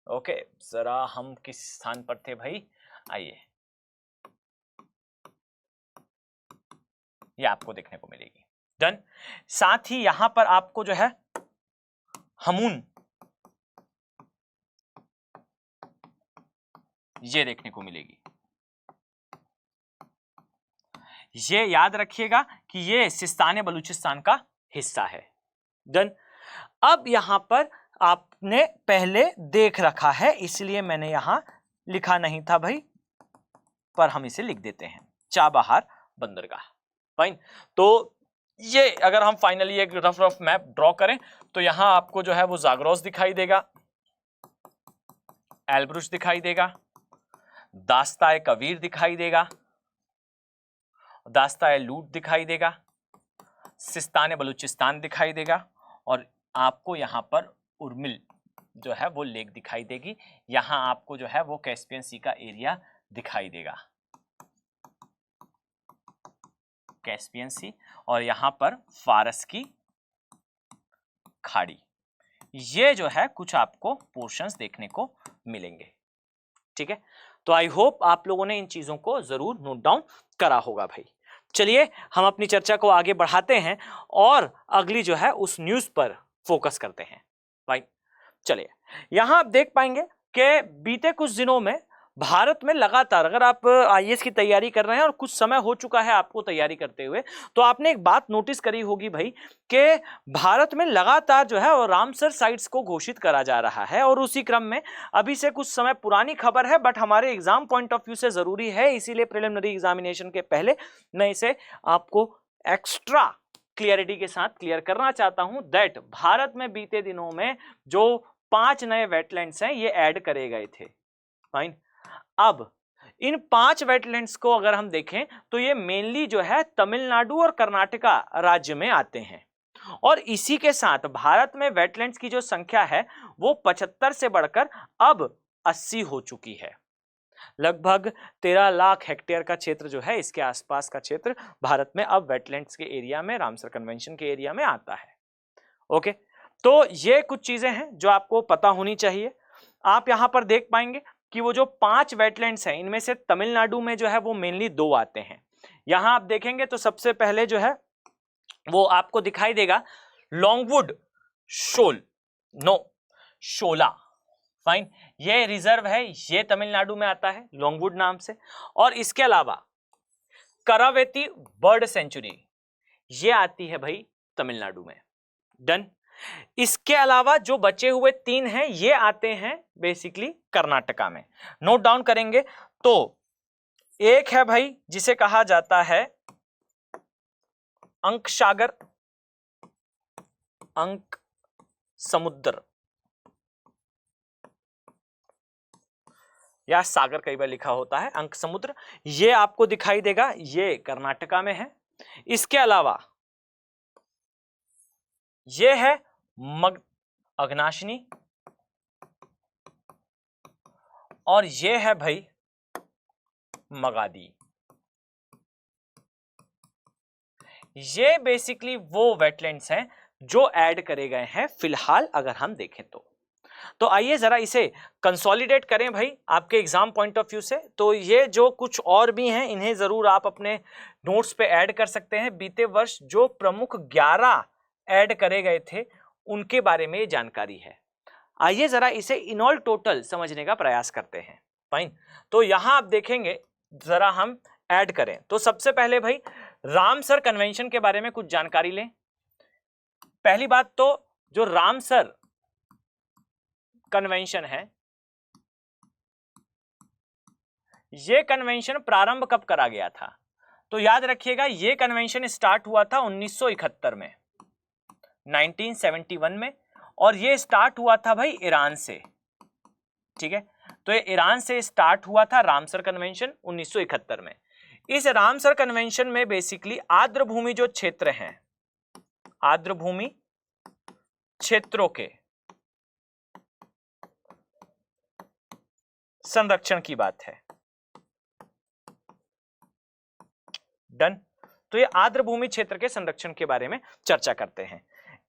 ओके, जरा हम किस स्थान पर थे भाई, आइए, ये आपको देखने को मिलेगी, डन। साथ ही यहां पर आपको जो है हमून ये देखने को मिलेगी, ये याद रखिएगा कि ये सिस्तान बलूचिस्तान का हिस्सा है, डन। अब यहां पर आपने पहले देख रखा है इसलिए मैंने यहां लिखा नहीं था भाई, पर हम इसे लिख देते हैं, चाबहार बंदरगाह, फाइन। तो ये अगर हम फाइनली एक रफ मैप ड्रॉ करें तो यहां आपको जो है वो जाग्रोस दिखाई देगा, एल्ब्रुच दिखाई देगा, दास्ताए कबीर दिखाई देगा, दास्ताए लूट दिखाई देगा, सिस्तान बलूचिस्तान दिखाई देगा, और आपको यहां पर उर्मिल जो है वो लेक दिखाई देगी। यहां आपको जो है वो कैस्पियन सी का एरिया दिखाई देगा, कैस्पियन सी, और यहां पर फारस की खाड़ी। ये जो है कुछ आपको पोर्शंस देखने को मिलेंगे। ठीक है, तो आई होप आप लोगों ने इन चीजों को जरूर नोट डाउन करा होगा भाई। चलिए हम अपनी चर्चा को आगे बढ़ाते हैं और अगली जो है उस न्यूज पर फोकस करते हैं भाई। चलिए, यहां आप देख पाएंगे कि बीते कुछ दिनों में भारत में लगातार, अगर आप आईएएस की तैयारी कर रहे हैं और कुछ समय हो चुका है आपको तैयारी करते हुए, तो आपने एक बात नोटिस करी होगी भाई कि भारत में लगातार जो है वो रामसर साइट्स को घोषित करा जा रहा है। और उसी क्रम में अभी से कुछ समय पुरानी खबर है, बट हमारे एग्जाम पॉइंट ऑफ व्यू से जरूरी है, इसीलिए प्रिलिमिनरी एग्जामिनेशन के पहले मैं इसे आपको एक्स्ट्रा क्लियरिटी के साथ क्लियर करना चाहता हूं दैट भारत में बीते दिनों में जो 5 नए वेटलैंड्स हैं ये ऐड करे गए थे। फाइन, अब इन 5 वेटलैंड्स को अगर हम देखें तो ये मेनली जो है तमिलनाडु और कर्नाटका राज्य में आते हैं। और इसी के साथ भारत में वेटलैंड्स की जो संख्या है वो 75 से बढ़कर अब 80 हो चुकी है। लगभग 13 लाख हेक्टेयर का क्षेत्र जो है, इसके आसपास का क्षेत्र भारत में अब वेटलैंड्स के एरिया में, रामसर कन्वेंशन के एरिया में आता है। ओके, तो ये कुछ चीजें हैं जो आपको पता होनी चाहिए। आप यहां पर देख पाएंगे कि वो जो 5 वेटलैंड्स हैं इनमें से तमिलनाडु में जो है वो मेनली 2 आते हैं। यहां आप देखेंगे तो सबसे पहले जो है वो आपको दिखाई देगा लॉन्गवुड शोला। फाइन, ये रिजर्व है, ये तमिलनाडु में आता है लॉन्गवुड नाम से। और इसके अलावा करावेती बर्ड सेंचुरी ये आती है भाई तमिलनाडु में। डन। इसके अलावा जो बचे हुए 3 हैं ये आते हैं बेसिकली कर्नाटका में। नोट डाउन करेंगे तो एक है भाई जिसे कहा जाता है अंकसागर, अंक समुद्र या सागर कई बार लिखा होता है, अंक समुद्र, ये आपको दिखाई देगा, ये कर्नाटका में है। इसके अलावा ये है अग्नाशिनी, और ये है भाई मगादी। ये बेसिकली वो वेटलैंड्स हैं जो ऐड करे गए हैं फिलहाल अगर हम देखें तो आइए जरा इसे कंसोलिडेट करें भाई आपके एग्जाम पॉइंट ऑफ व्यू से। तो ये जो कुछ और भी हैं इन्हें जरूर आप अपने नोट्स पे ऐड कर सकते हैं। बीते वर्ष जो प्रमुख 11 ऐड करे गए थे उनके बारे में जानकारी है। आइए जरा इसे इन ऑल टोटल समझने का प्रयास करते हैं। फाइन, तो यहां आप देखेंगे जरा हम ऐड करें तो सबसे पहले भाई रामसर कन्वेंशन के बारे में कुछ जानकारी लें। पहली बात तो जो रामसर कन्वेंशन है, ये कन्वेंशन प्रारंभ कब करा गया था? तो याद रखिएगा ये कन्वेंशन स्टार्ट हुआ था 1971 में, 1971 में, और ये स्टार्ट हुआ था भाई ईरान से। ठीक है, तो ये ईरान से स्टार्ट हुआ था रामसर कन्वेंशन 1971 में। इस रामसर कन्वेंशन में बेसिकली आर्द्रभूमि जो क्षेत्र हैं, आर्द्रभूमि क्षेत्रों के संरक्षण की बात है। डन। तो ये आर्द्रभूमि क्षेत्र के संरक्षण के बारे में चर्चा करते हैं।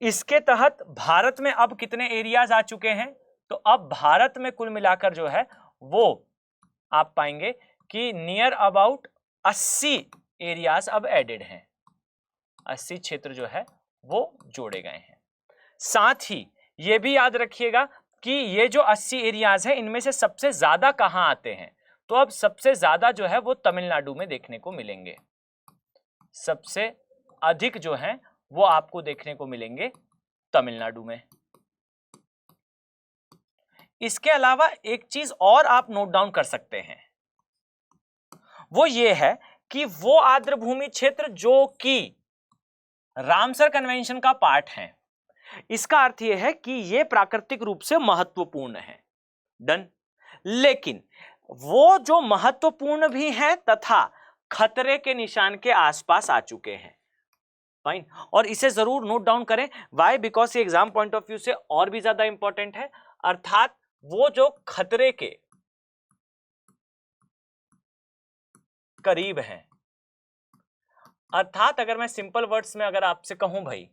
इसके तहत भारत में अब कितने एरियाज आ चुके हैं? तो अब भारत में कुल मिलाकर जो है वो आप पाएंगे कि नियर अबाउट 80 एरियाज अब एडेड हैं, 80 क्षेत्र जो है वो जोड़े गए हैं। साथ ही ये भी याद रखिएगा कि ये जो 80 एरियाज हैं इनमें से सबसे ज्यादा कहां आते हैं? तो अब सबसे ज्यादा जो है वो तमिलनाडु में देखने को मिलेंगे। सबसे अधिक जो है वो आपको देखने को मिलेंगे तमिलनाडु में। इसके अलावा एक चीज और आप नोट डाउन कर सकते हैं, वो ये है कि वो आर्द्रभूमि क्षेत्र जो कि रामसर कन्वेंशन का पार्ट हैं। इसका अर्थ यह है कि ये प्राकृतिक रूप से महत्वपूर्ण है। डन। लेकिन वो जो महत्वपूर्ण भी हैं तथा खतरे के निशान के आसपास आ चुके हैं। फाइन। और इसे जरूर नोट डाउन करें। वाई? बिकॉज ये एग्जाम पॉइंट ऑफ व्यू से और भी ज्यादा इंपॉर्टेंट है। अर्थात वो जो खतरे के करीब हैं। अर्थात अगर मैं सिंपल वर्ड्स में अगर आपसे कहूं भाई,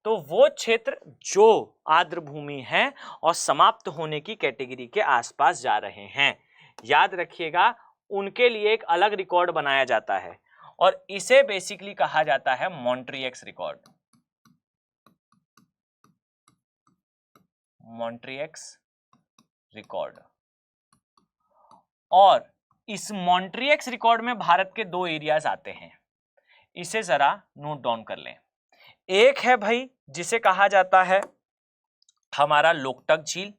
तो वो क्षेत्र जो आर्द्र भूमि है और समाप्त होने की कैटेगरी के आसपास जा रहे हैं, याद रखिएगा उनके लिए एक अलग रिकॉर्ड बनाया जाता है और इसे बेसिकली कहा जाता है मॉन्ट्रियक्स रिकॉर्ड। Montreux record. और इस मॉन्ट्रियक्स रिकॉर्ड में भारत के 2 एरियाज आते हैं। इसे जरा नोट डाउन कर लें। एक है भाई जिसे कहा जाता है हमारा लोकटक झील।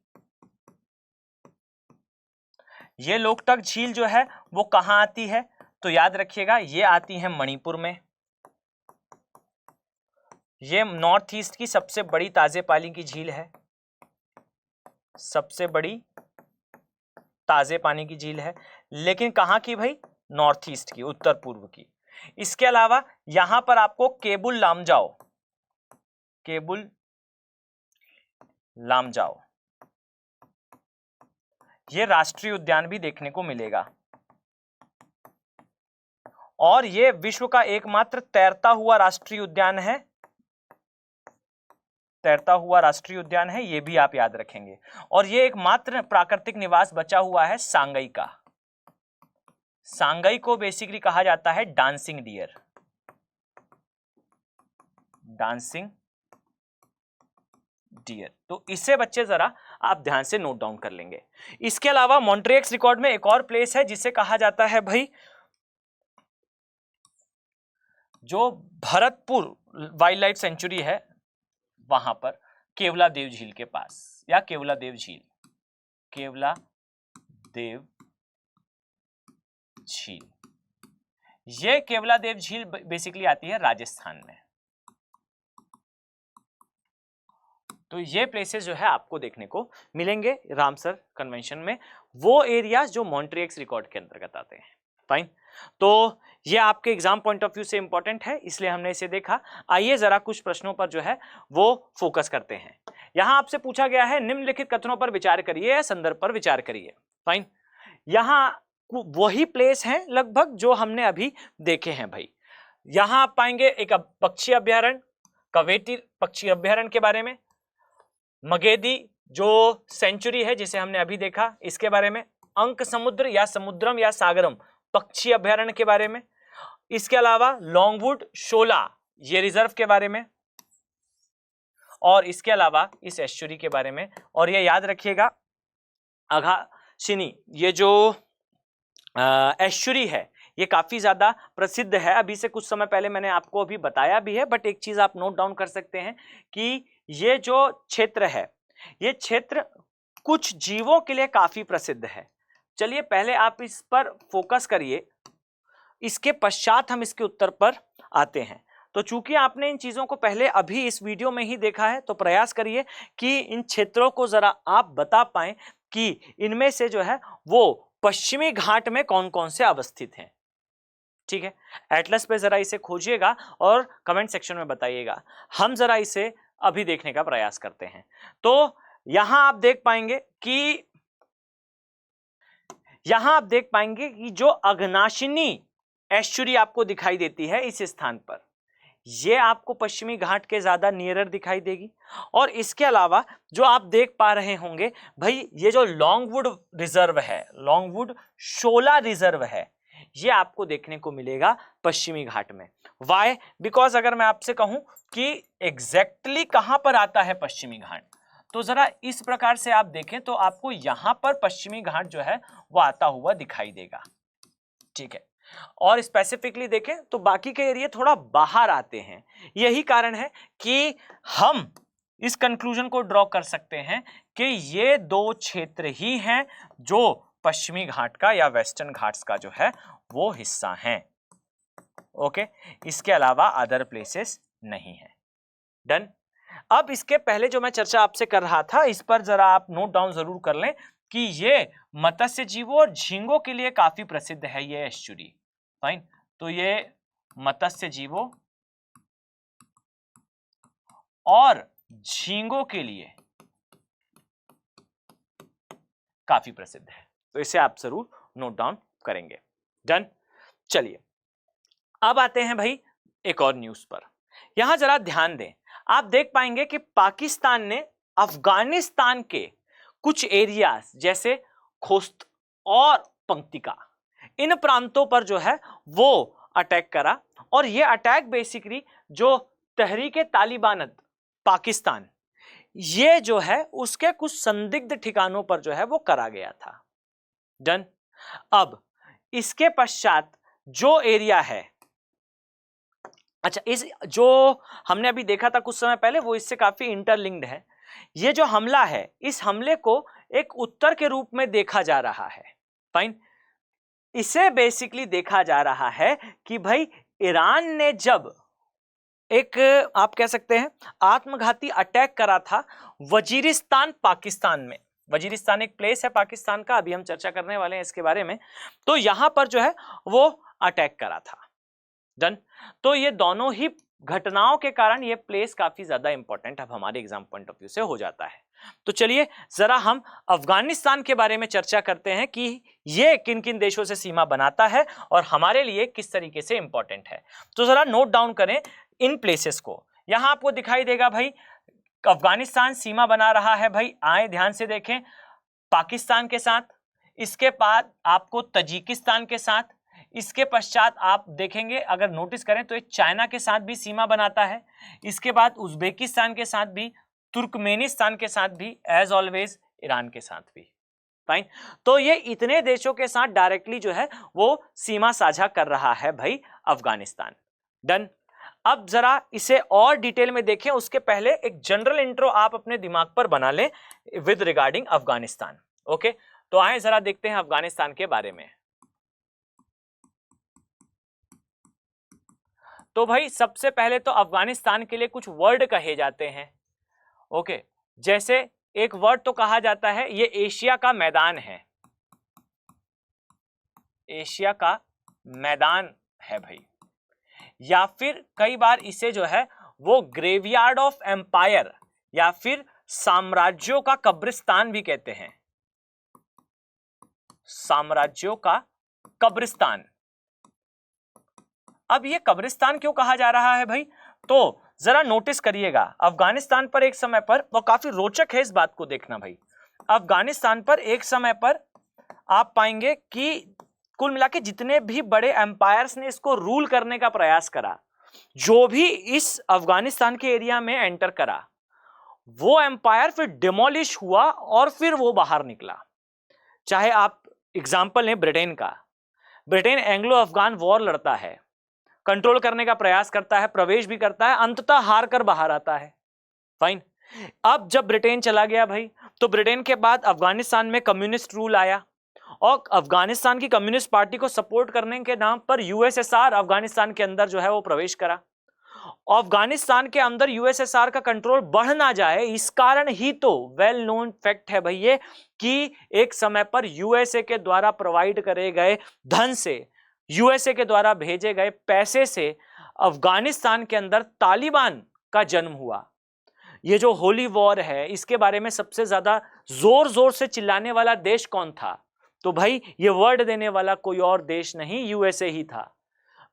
ये लोकटक झील जो है वो कहां आती है? तो याद रखिएगा ये आती है मणिपुर में। ये नॉर्थ ईस्ट की सबसे बड़ी ताजे पानी की झील है। सबसे बड़ी ताजे पानी की झील है। लेकिन कहां की भाई? नॉर्थ ईस्ट की, उत्तर पूर्व की। इसके अलावा यहां पर आपको केबुल लामजाओ, केबुल लामजाओ ये राष्ट्रीय उद्यान भी देखने को मिलेगा। और ये विश्व का एकमात्र तैरता हुआ राष्ट्रीय उद्यान है। तैरता हुआ राष्ट्रीय उद्यान है, ये भी आप याद रखेंगे। और ये एकमात्र प्राकृतिक निवास बचा हुआ है सांगई का। सांगई को बेसिकली कहा जाता है डांसिंग डियर। Dancing dear. तो इसे बच्चे जरा आप ध्यान से नोट डाउन कर लेंगे। इसके अलावा मॉन्ट्रियक्स रिकॉर्ड में एक और प्लेस है जिसे कहा जाता है भाई, जो भरतपुर वाइल्ड लाइफ सेंचुरी है वहां पर केवला देव झील के पास, या केवला देव झील, केवला देव झील। ये केवला देव झील बेसिकली आती है राजस्थान में। तो ये प्लेसेस जो है आपको देखने को मिलेंगे रामसर कन्वेंशन में, वो एरियाज जो मॉन्ट्रियक्स रिकॉर्ड के अंतर्गत आते हैं। फाइन। तो ये आपके एग्जाम पॉइंट ऑफ व्यू से इंपॉर्टेंट है, इसलिए हमने इसे देखा। आइए जरा कुछ प्रश्नों पर जो है वो फोकस करते हैं। यहां आपसे पूछा गया है निम्नलिखित कथनों पर विचार करिए या संदर्भ पर विचार करिए। फाइन। यहां वही प्लेस हैं लगभग जो हमने अभी देखे हैं भाई। यहां आप पाएंगे एक पक्षी अभ्यारण्य, कवेटी पक्षी अभ्यारण्य के बारे में, मगेदी जो सेंचुरी है जिसे हमने अभी देखा इसके बारे में, अंक समुद्र या समुद्रम या सागरम पक्षी अभ्यारण्य के बारे में, इसके अलावा लॉन्गवुड शोला ये रिजर्व के बारे में, और इसके अलावा इस एस्चुरी के बारे में। और ये याद रखिएगा अघासिनी ये जो एस्चुरी है ये काफी ज्यादा प्रसिद्ध है। अभी से कुछ समय पहले मैंने आपको अभी बताया भी है, बट एक चीज आप नोट डाउन कर सकते हैं कि ये जो क्षेत्र है ये क्षेत्र कुछ जीवों के लिए काफी प्रसिद्ध है। चलिए पहले आप इस पर फोकस करिए, इसके पश्चात हम इसके उत्तर पर आते हैं। तो चूंकि आपने इन चीजों को पहले अभी इस वीडियो में ही देखा है, तो प्रयास करिए कि इन क्षेत्रों को जरा आप बता पाएं कि इनमें से जो है वो पश्चिमी घाट में कौन कौन से अवस्थित हैं। ठीक है, एटलस पे जरा इसे खोजिएगा और कमेंट सेक्शन में बताइएगा। हम जरा इसे अभी देखने का प्रयास करते हैं। तो यहां आप देख पाएंगे कि जो अघनाशिनी एस्चुरी आपको दिखाई देती है इस स्थान पर, ये आपको पश्चिमी घाट के ज्यादा नियरर दिखाई देगी। और इसके अलावा जो आप देख पा रहे होंगे भाई, ये जो लॉन्गवुड रिजर्व है, लॉन्गवुड शोला रिजर्व है, ये आपको देखने को मिलेगा पश्चिमी घाट में। वाई? बिकॉज अगर मैं आपसे कहूं कि एग्जैक्टली कहां पर आता है पश्चिमी घाट, तो जरा इस प्रकार से आप देखें तो आपको यहां पर पश्चिमी घाट जो है वो आता हुआ दिखाई देगा। ठीक है, और स्पेसिफिकली देखें तो बाकी के एरिया थोड़ा बाहर आते हैं। यही कारण है कि हम इस कंक्लूजन को ड्रॉ कर सकते हैं कि ये 2 क्षेत्र ही हैं जो पश्चिमी घाट का या वेस्टर्न घाट्स का जो है वो हिस्सा हैं। ओके, इसके अलावा अदर प्लेसेस नहीं है। डन। अब इसके पहले जो मैं चर्चा आपसे कर रहा था इस पर जरा आप नोट डाउन जरूर कर लें कि ये मत्स्य जीवों और झींगों के लिए काफी प्रसिद्ध है ये एस्चुरी। फाइन, तो ये मत्स्य जीवों और झींगों के लिए काफी प्रसिद्ध है, तो इसे आप जरूर नोट डाउन करेंगे। डन। चलिए अब आते हैं भाई एक और न्यूज पर। यहां जरा ध्यान दें, आप देख पाएंगे कि पाकिस्तान ने अफगानिस्तान के कुछ एरियाज जैसे खोस्त और पंक्तिका इन प्रांतों पर जो है वो अटैक करा, और ये अटैक बेसिकली जो तहरीके तालिबान पाकिस्तान ये जो है उसके कुछ संदिग्ध ठिकानों पर जो है वो करा गया था। डन। अब इसके पश्चात जो एरिया है, अच्छा इस जो हमने अभी देखा था कुछ समय पहले वो इससे काफी इंटरलिंक्ड है। ये जो हमला है इस हमले को एक उत्तर के रूप में देखा जा रहा है। फाइन, इसे बेसिकली देखा जा रहा है कि भाई ईरान ने जब एक आप कह सकते हैं आत्मघाती अटैक करा था वजीरिस्तान पाकिस्तान में। वजीरिस्तान एक प्लेस है पाकिस्तान का, अभी हम चर्चा करने वाले हैं इसके बारे में। तो यहां पर जो है वो अटैक करा था। डन। तो ये दोनों ही घटनाओं के कारण ये प्लेस काफी ज्यादा इंपॉर्टेंट अब हमारे एग्जाम पॉइंट ऑफ व्यू से हो जाता है। तो चलिए जरा हम अफगानिस्तान के बारे में चर्चा करते हैं कि ये किन किन देशों से सीमा बनाता है और हमारे लिए किस तरीके से इंपॉर्टेंट है। तो जरा नोट डाउन करें इन प्लेसेस को। यहां आपको दिखाई देगा भाई अफगानिस्तान सीमा बना रहा है भाई, आए ध्यान से देखें, पाकिस्तान के साथ, इसके बाद आपको तजिकिस्तान के साथ, इसके पश्चात आप देखेंगे अगर नोटिस करें तो ये चाइना के साथ भी सीमा बनाता है, इसके बाद उज्बेकिस्तान के साथ भी, तुर्कमेनिस्तान के साथ भी, एज ऑलवेज ईरान के साथ भी। फाइन, तो ये इतने देशों के साथ डायरेक्टली जो है वो सीमा साझा कर रहा है भाई अफगानिस्तान। डन। अब जरा इसे और डिटेल में देखें, उसके पहले एक जनरल इंट्रो आप अपने दिमाग पर बना लें विद रिगार्डिंग अफगानिस्तान। ओके, तो आए जरा देखते हैं अफगानिस्तान के बारे में। तो भाई सबसे पहले तो अफगानिस्तान के लिए कुछ वर्ड कहे जाते हैं। ओके, जैसे एक वर्ड तो कहा जाता है ये एशिया का मैदान है, एशिया का मैदान है भाई, या फिर कई बार इसे जो है वो ग्रेवयार्ड ऑफ एम्पायर या फिर साम्राज्यों का कब्रिस्तान भी कहते हैं, साम्राज्यों का कब्रिस्तान। अब ये कब्रिस्तान क्यों कहा जा रहा है भाई, तो जरा नोटिस करिएगा अफगानिस्तान पर एक समय पर, और काफी रोचक है इस बात को देखना भाई, अफगानिस्तान पर एक समय पर आप पाएंगे कि कुल मिला के जितने भी बड़े एम्पायर्स ने इसको रूल करने का प्रयास करा, जो भी इस अफगानिस्तान के एरिया में एंटर करा, वो एम्पायर फिर डिमोलिश हुआ और फिर वो बाहर निकला। चाहे आप एग्जाम्पल लें ब्रिटेन का, ब्रिटेन एंग्लो अफगान वॉर लड़ता है, कंट्रोल करने का प्रयास करता है, प्रवेश भी करता है, अंततः हार कर बाहर आता है। फाइन, अब जब ब्रिटेन चला गया भाई, तो ब्रिटेन के बाद अफगानिस्तान में कम्युनिस्ट रूल आया, और अफगानिस्तान की कम्युनिस्ट पार्टी को सपोर्ट करने के नाम पर यूएसएसआर अफगानिस्तान के अंदर जो है वो प्रवेश करा। अफगानिस्तान के अंदर यूएसएसआर का कंट्रोल बढ़ ना जाए, इस कारण ही तो वेल नोन फैक्ट है भाई ये कि एक समय पर यूएसए के द्वारा प्रोवाइड करे गए धन से, यूएसए के द्वारा भेजे गए पैसे से अफगानिस्तान के अंदर तालिबान का जन्म हुआ। ये जो होली वॉर है इसके बारे में सबसे ज्यादा जोर जोर से चिल्लाने वाला देश कौन था, तो भाई ये वर्ड देने वाला कोई और देश नहीं, यूएसए ही था।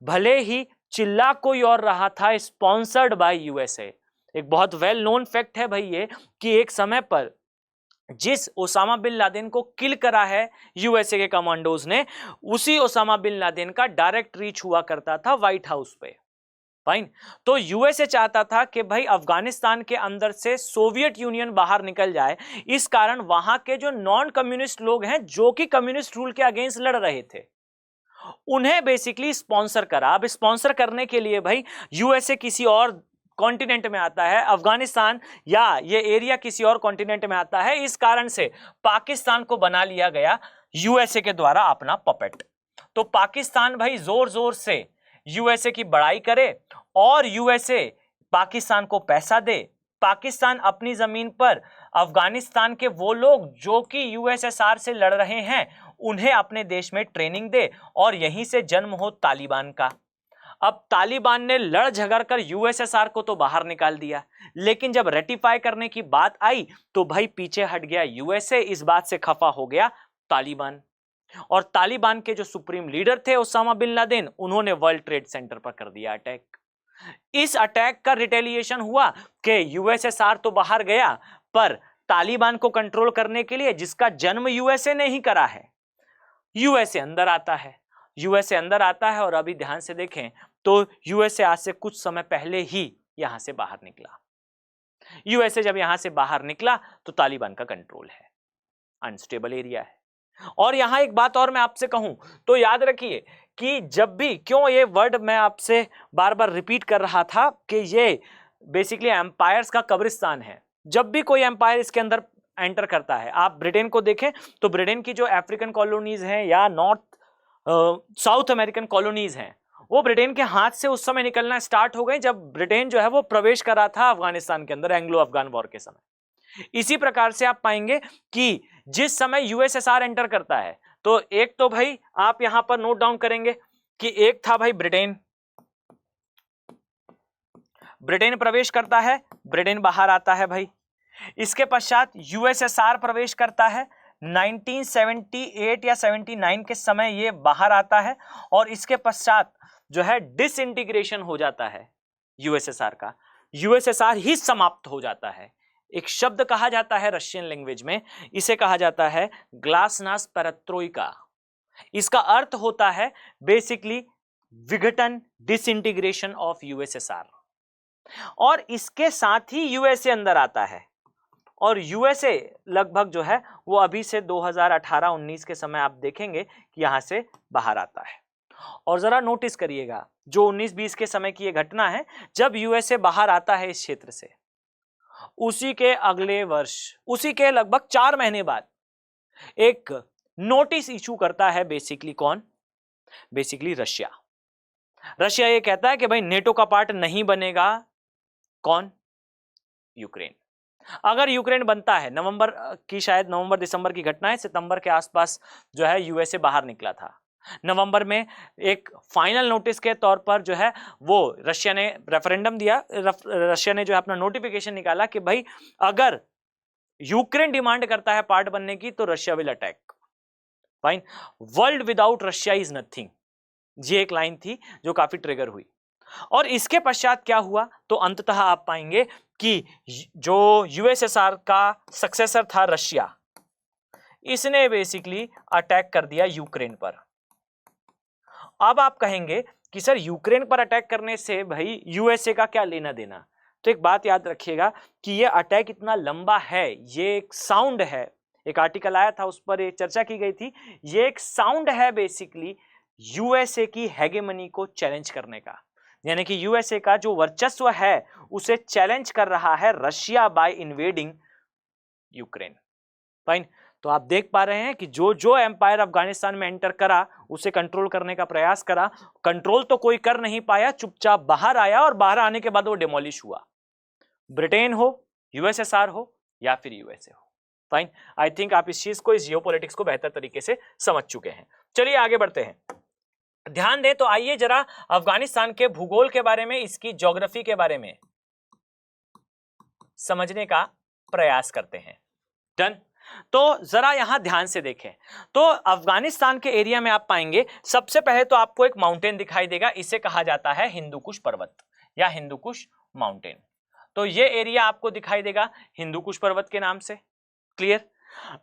भले ही चिल्ला कोई और रहा था, स्पॉन्सर्ड बाय यूएसए। एक बहुत वेल नोन फैक्ट है भाई ये कि एक समय पर जिस ओसामा बिन लादेन को किल करा है यूएसए के कमांडोज ने, उसी ओसामा बिन लादेन का डायरेक्ट रीच हुआ करता था व्हाइट हाउस पे। फाइन, तो यूएसए चाहता था कि भाई अफगानिस्तान के अंदर से सोवियत यूनियन बाहर निकल जाए, इस कारण वहां के जो नॉन कम्युनिस्ट लोग हैं जो कि कम्युनिस्ट रूल के अगेंस्ट लड़ रहे थे, उन्हें बेसिकली स्पॉन्सर करा। अब स्पॉन्सर करने के लिए भाई यूएसए किसी और कॉन्टिनेंट में आता है, अफगानिस्तान या ये एरिया किसी और कॉन्टिनेंट में आता है, इस कारण से पाकिस्तान को बना लिया गया यूएसए के द्वारा अपना पपेट। तो पाकिस्तान भाई जोर जोर से यूएसए की बड़ाई करे और यूएसए पाकिस्तान को पैसा दे, पाकिस्तान अपनी जमीन पर अफगानिस्तान के वो लोग जो कि यूएसएसआर से लड़ रहे हैं उन्हें अपने देश में ट्रेनिंग दे और यहीं से जन्म हो तालिबान का। अब तालिबान ने लड़ झगड़ कर यूएसएसआर को तो बाहर निकाल दिया, लेकिन जब रेटिफाई करने की बात आई तो भाई पीछे हट गया यूएसए, इस बात से खफा हो गया तालिबान। और तालिबान के जो सुप्रीम लीडर थे ओसामा बिन लादेन, उन्होंने वर्ल्ड ट्रेड सेंटर पर कर दिया अटैक। इस अटैक का रिटेलिएशन हुआ कि यूएसएसआर तो बाहर गया, पर तालिबान को कंट्रोल करने के लिए जिसका जन्म यूएसए ने ही करा है, यूएसए अंदर आता है। यूएसए अंदर आता है और अभी ध्यान से देखें तो यूएसए आज से कुछ समय पहले ही यहां से बाहर निकला। यूएसए जब यहां से बाहर निकला तो तालिबान का कंट्रोल है, अनस्टेबल एरिया है। और यहां एक बात और मैं आपसे कहूं तो याद रखिए कि जब भी, क्यों ये वर्ड मैं आपसे बार बार रिपीट कर रहा था कि ये बेसिकली एम्पायर्स का कब्रिस्तान है। जब भी कोई एम्पायर इसके अंदर एंटर करता है, आप ब्रिटेन को देखें तो ब्रिटेन की जो अफ्रीकन कॉलोनीज हैं या साउथ अमेरिकन कॉलोनीज हैं, वो ब्रिटेन के हाथ से उस समय निकलना स्टार्ट हो गई जब ब्रिटेन जो है वो प्रवेश कर रहा था अफगानिस्तान के अंदर एंग्लो अफगान वॉर के समय। इसी प्रकार से आप पाएंगे कि जिस समय यूएसएसआर एंटर करता है तो एक तो भाई आप यहां पर नोट डाउन करेंगे कि एक था भाई ब्रिटेन प्रवेश करता है, ब्रिटेन बाहर आता है भाई। इसके पश्चात यूएसएसआर प्रवेश करता है, 1978 या 79 के समय ये बाहर आता है और इसके पश्चात जो है डिसइंटीग्रेशन हो जाता है यूएसएसआर का, यूएसएसआर ही समाप्त हो जाता है। एक शब्द कहा जाता है रशियन लैंग्वेज में, इसे कहा जाता है ग्लासनास्ट पेरेस्ट्रोइका। इसका अर्थ होता है बेसिकली विघटन, डिसइंटीग्रेशन ऑफ यूएसएसआर। और इसके साथ ही यूएसए अंदर आता है और यूएसए लगभग जो है वो अभी से 2018-19 के समय आप देखेंगे कि यहां से बाहर आता है। और जरा नोटिस करिएगा जो 19-20 के समय की ये घटना है, जब यूएसए बाहर आता है इस क्षेत्र से, उसी के अगले वर्ष, उसी के लगभग 4 महीने बाद एक नोटिस इशू करता है बेसिकली कौन? Basically Russia. रशिया ये कहता है कि भाई नेटो का पार्ट नहीं बनेगा। कौन? यूक्रेन। अगर यूक्रेन बनता है, नवंबर की शायद नवंबर-दिसंबर की घटना है, सितंबर के आसपास जो है यूएसए बाहर निकला था। नवंबर में एक फाइनल नोटिस के तौर पर जो है वो रशिया ने रेफरेंडम दिया, रशिया ने जो है अपना नोटिफिकेशन निकाला कि भाई अगर यूक्रेन डिमांड करता है पार्ट बनने की तो Russia will attack. Fine. World without Russia is nothing, ये एक लाइन थी जो काफी ट्रिगर हुई। और इसके पश्चात क्या हुआ तो अंततः आप पाएंगे कि जो यूएसएसआर का सक्सेसर था रशिया, इसने बेसिकली अटैक कर दिया यूक्रेन पर। अब आप कहेंगे कि सर यूक्रेन पर अटैक करने से भाई यूएसए का क्या लेना देना? तो एक बात याद रखिएगा कि ये अटैक इतना लंबा है, ये एक साउंड है, एक आर्टिकल आया था उस पर एक चर्चा की गई थी, ये एक साउंड है बेसिकली यूएसए की हेगेमनी को चैलेंज करने का, यानी कि यूएसए का जो वर्चस्व है उसे चैलेंज कर रहा है Russia by invading Ukraine. Fine. तो आप देख पा रहे हैं कि जो जो एम्पायर अफगानिस्तान में एंटर करा उसे कंट्रोल करने का प्रयास करा, कंट्रोल तो कोई कर नहीं पाया, चुपचाप बाहर आया और बाहर आने के बाद वो डिमोलिश हुआ। ब्रिटेन हो, यूएसएसआर हो या फिर यूएसए हो। फाइन। आई थिंक आप इस चीज को, इस जियोपॉलिटिक्स को बेहतर तरीके से समझ चुके हैं। चलिए आगे बढ़ते हैं। ध्यान दें तो आइए जरा अफगानिस्तान के भूगोल के बारे में, इसकी ज्योग्राफी के बारे में समझने का प्रयास करते हैं। डन। तो जरा यहां ध्यान से देखें तो अफगानिस्तान के एरिया में आप पाएंगे सबसे पहले तो आपको एक माउंटेन दिखाई देगा, इसे कहा जाता है हिंदू कुश पर्वत या हिंदू कुश माउंटेन। तो ये एरिया आपको दिखाई देगा हिंदू कुश पर्वत के नाम से। क्लियर?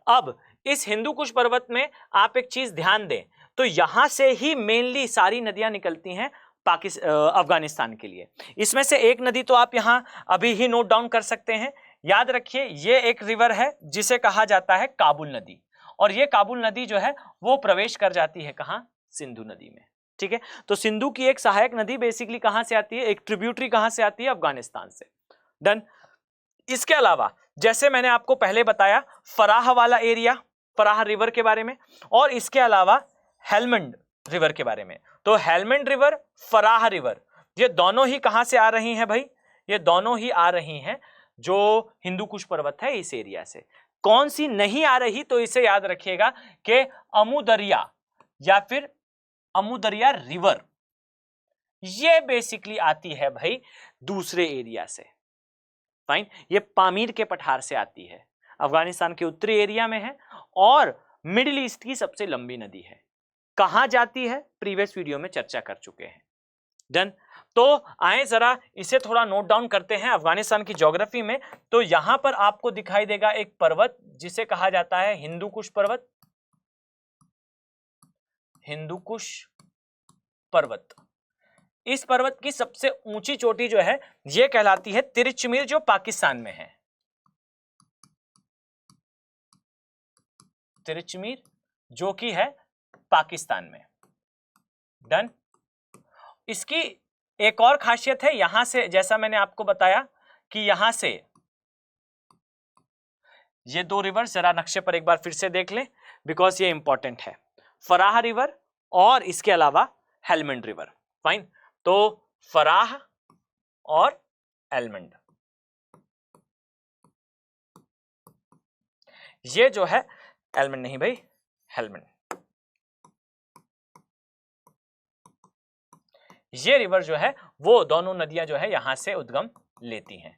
अब इस हिंदू कुश पर्वत में आप एक चीज ध्यान दें तो यहां से ही मेनली सारी नदियां निकलती हैं अफगानिस्तान के लिए। इसमें से एक नदी तो आप यहां अभी ही नोट डाउन कर सकते हैं। याद रखिए ये एक रिवर है जिसे कहा जाता है काबुल नदी, और ये काबुल नदी जो है वो प्रवेश कर जाती है कहां? सिंधु नदी में। ठीक है, तो सिंधु की एक सहायक नदी बेसिकली कहां से आती है? एक ट्रिब्यूटरी कहां से आती है? अफगानिस्तान से। डन। इसके अलावा जैसे मैंने आपको पहले बताया फराह वाला एरिया, फराह रिवर के बारे में, और इसके अलावा हेलमंड रिवर के बारे में। तो हेलमंड रिवर, फराह रिवर, ये दोनों ही कहां से आ रही हैं भाई? ये दोनों ही आ रही हैं जो हिंदू कुश पर्वत है इस एरिया से। कौन सी नहीं आ रही, तो इसे याद रखिएगा कि अमू दरिया या फिर अमू दरिया रिवर, ये बेसिकली आती है भाई दूसरे एरिया से। फाइन, ये पामीर के पठार से आती है, अफगानिस्तान के उत्तरी एरिया में है और मिडिल ईस्ट की सबसे लंबी नदी है। कहां जाती है प्रीवियस वीडियो में चर्चा कर चुके हैं। डन। तो आए जरा इसे थोड़ा नोट डाउन करते हैं अफगानिस्तान की ज्योग्राफी में। तो यहां पर आपको दिखाई देगा एक पर्वत जिसे कहा जाता है हिंदू कुश पर्वत। हिंदू कुश पर्वत, इस पर्वत की सबसे ऊंची चोटी जो है यह कहलाती है तिरचमीर, जो पाकिस्तान में है। तिरचमीर जो कि है पाकिस्तान में। डन। इसकी एक और खासियत है, यहां से जैसा मैंने आपको बताया कि यहां से ये दो रिवर जरा नक्शे पर एक बार फिर से देख लें, बिकॉज ये इंपॉर्टेंट है। फराह रिवर और इसके अलावा हेलमंड रिवर। फाइन, तो फराह और हेलमंड, ये जो है हेलमंड नहीं भाई, हेलमंड, ये रिवर जो है वो दोनों नदियां जो है यहां से उद्गम लेती हैं।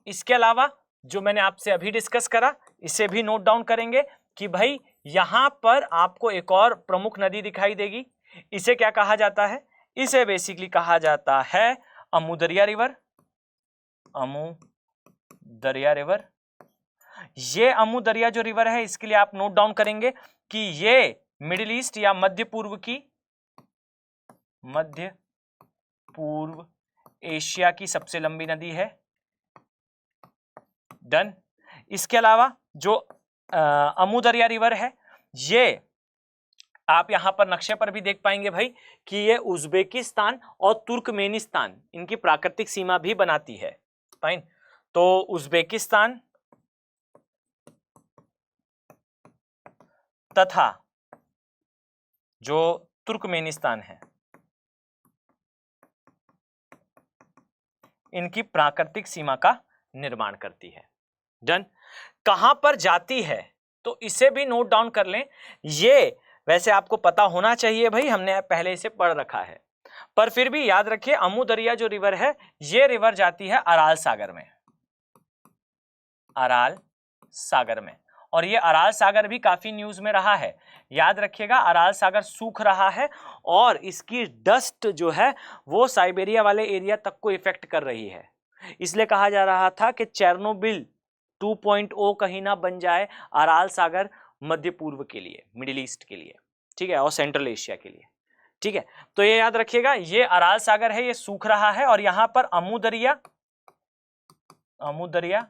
इसके अलावा जो मैंने आपसे अभी डिस्कस करा, इसे भी नोट डाउन करेंगे कि भाई यहां पर आपको एक और प्रमुख नदी दिखाई देगी। इसे क्या कहा जाता है? इसे बेसिकली कहा जाता है अमू दरिया रिवर। अमू दरिया रिवर, ये अमू दरिया जो रिवर है इसके लिए आप नोट डाउन करेंगे कि ये मिडिल ईस्ट या मध्य पूर्व एशिया की सबसे लंबी नदी है। डन। इसके अलावा जो अमू दरिया रिवर है, ये आप यहां पर नक्शे पर भी देख पाएंगे भाई कि ये उज्बेकिस्तान और तुर्कमेनिस्तान इनकी प्राकृतिक सीमा भी बनाती है। फाइन, तो उज्बेकिस्तान तथा जो तुर्कमेनिस्तान है इनकी प्राकृतिक सीमा का निर्माण करती है। डन। कहां पर जाती है तो इसे भी नोट डाउन कर लें। ये वैसे आपको पता होना चाहिए भाई, हमने पहले इसे पढ़ रखा है, पर फिर भी याद रखिए अमू दरिया जो रिवर है ये रिवर जाती है अराल सागर में। अराल सागर में, और ये अराल सागर भी काफी न्यूज में रहा है। याद रखिएगा अराल सागर सूख रहा है और इसकी डस्ट जो है वो साइबेरिया वाले एरिया तक को इफेक्ट कर रही है। इसलिए कहा जा रहा था कि चेर्नोबिल 2.0 कहीं ना बन जाए अराल सागर मध्य पूर्व के लिए, मिडिल ईस्ट के लिए, ठीक है, और सेंट्रल एशिया के लिए। ठीक है, तो ये याद रखिएगा ये अराल सागर है, ये सूख रहा है और यहां पर अमू दरिया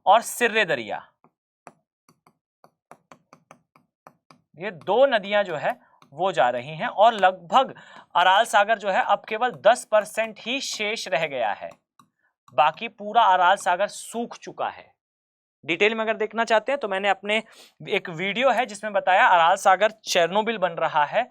और सिर्रे दरिया, ये दो नदियां जो है वो जा रही हैं और लगभग अराल सागर जो है अब केवल 10% ही शेष रह गया है, बाकी पूरा अराल सागर सूख चुका है। डिटेल में अगर देखना चाहते हैं तो मैंने अपने एक वीडियो है जिसमें बताया अराल सागर चेर्नोबिल बन रहा है,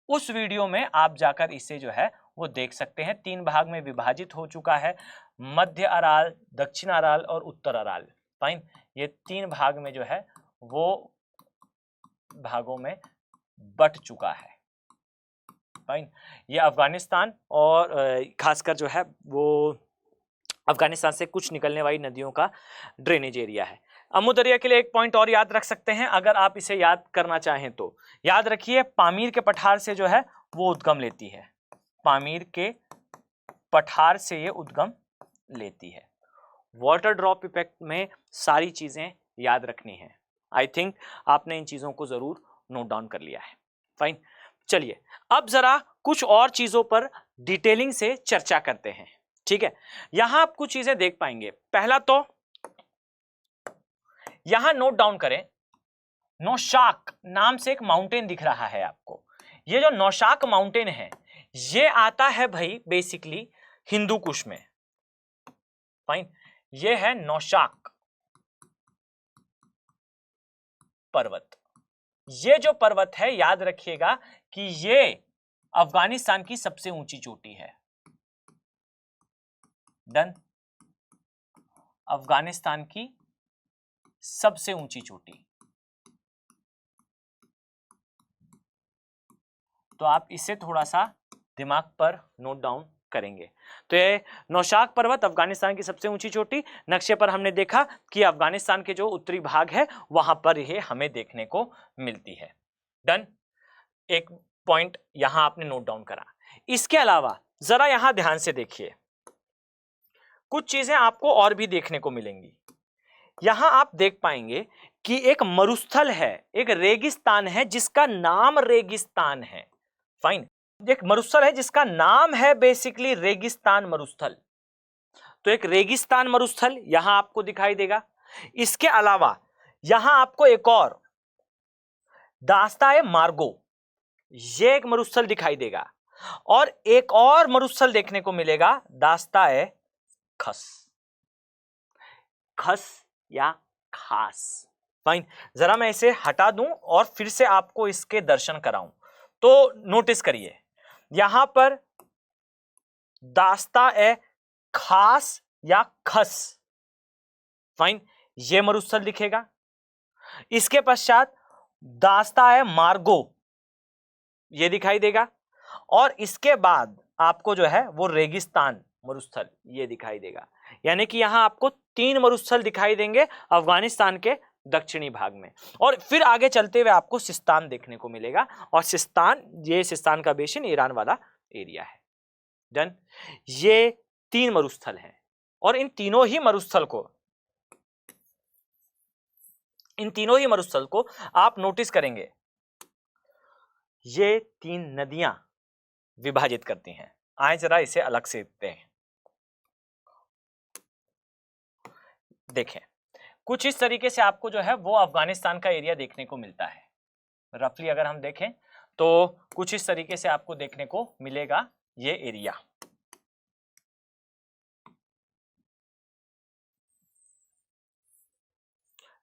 उस वीडियो में आप जाकर इसे जो है वो देख सकते हैं। 3 भाग में विभाजित हो चुका है, मध्य अराल, दक्षिण अराल और उत्तर अराल। फाइन, ये 3 भाग में जो है वो भागों में बट चुका है। फाइन, ये अफगानिस्तान और खासकर जो है वो अफगानिस्तान से कुछ निकलने वाली नदियों का ड्रेनेज एरिया है। अमू दरिया के लिए एक पॉइंट और याद रख सकते हैं अगर आप इसे याद करना चाहें तो। याद रखिए पामीर के पठार से जो है वो उद्गम लेती है, पामीर के पठार से ये उद्गम लेती है। वाटर ड्रॉप इफेक्ट में सारी चीजें याद रखनी है। आई थिंक आपने इन चीजों को जरूर नोट डाउन कर लिया है। फाइन, चलिए अब जरा कुछ और चीजों पर डिटेलिंग से चर्चा करते हैं। ठीक है, यहां आप कुछ चीजें देख पाएंगे। पहला तो यहां नोट डाउन करें, नौशाक नाम से एक माउंटेन दिख रहा है आपको। ये जो नौशाक माउंटेन है ये आता है भाई बेसिकली हिंदू कुश में। फाइन, ये है नौशाक पर्वत। ये जो पर्वत है याद रखिएगा कि ये अफगानिस्तान की सबसे ऊंची चोटी है। डन। अफगानिस्तान की सबसे ऊंची चोटी, तो आप इसे थोड़ा सा दिमाग पर नोट डाउन करेंगे। तो ये नौशाक पर्वत अफगानिस्तान की सबसे ऊंची चोटी, नक्शे पर हमने देखा कि अफगानिस्तान के जो उत्तरी भाग है वहां पर यह हमें देखने को मिलती है। डन, एक पॉइंट यहां आपने नोट डाउन करा। इसके अलावा जरा यहां ध्यान से देखिए, कुछ चीजें आपको और भी देखने को मिलेंगी। यहां आप देख पाएंगे कि एक मरुस्थल है, एक रेगिस्तान है जिसका नाम रेगिस्तान है। फाइन, एक मरुस्थल है जिसका नाम है बेसिकली रेगिस्तान मरुस्थल। तो एक रेगिस्तान मरुस्थल यहां आपको दिखाई देगा। इसके अलावा यहां आपको एक और दास्ताए मार्गो, ये एक मरुस्थल दिखाई देगा, और एक और मरुस्थल देखने को मिलेगा दास्ताए खस, खस या खास। फाइन, जरा मैं इसे हटा दूं और फिर से आपको इसके दर्शन कराऊं। तो नोटिस करिए यहां पर दास्ताए खास या खस, फाइन, ये मरुस्थल दिखेगा। इसके पश्चात दास्ताए मार्गो ये दिखाई देगा, और इसके बाद आपको जो है वो रेगिस्तान मरुस्थल ये दिखाई देगा। यानी कि यहां आपको 3 मरुस्थल दिखाई देंगे अफगानिस्तान के दक्षिणी भाग में। और फिर आगे चलते हुए आपको सिस्तान देखने को मिलेगा, और सिस्तान, ये सिस्तान का बेसिन ईरान वाला एरिया है। डन, ये 3 मरुस्थल हैं, और इन तीनों ही मरुस्थल को आप नोटिस करेंगे, ये 3 नदियां विभाजित करती हैं। आए जरा इसे अलग से देखते हैं। देखें, कुछ इस तरीके से आपको जो है वो अफगानिस्तान का एरिया देखने को मिलता है। रफली अगर हम देखें तो कुछ इस तरीके से आपको देखने को मिलेगा ये एरिया।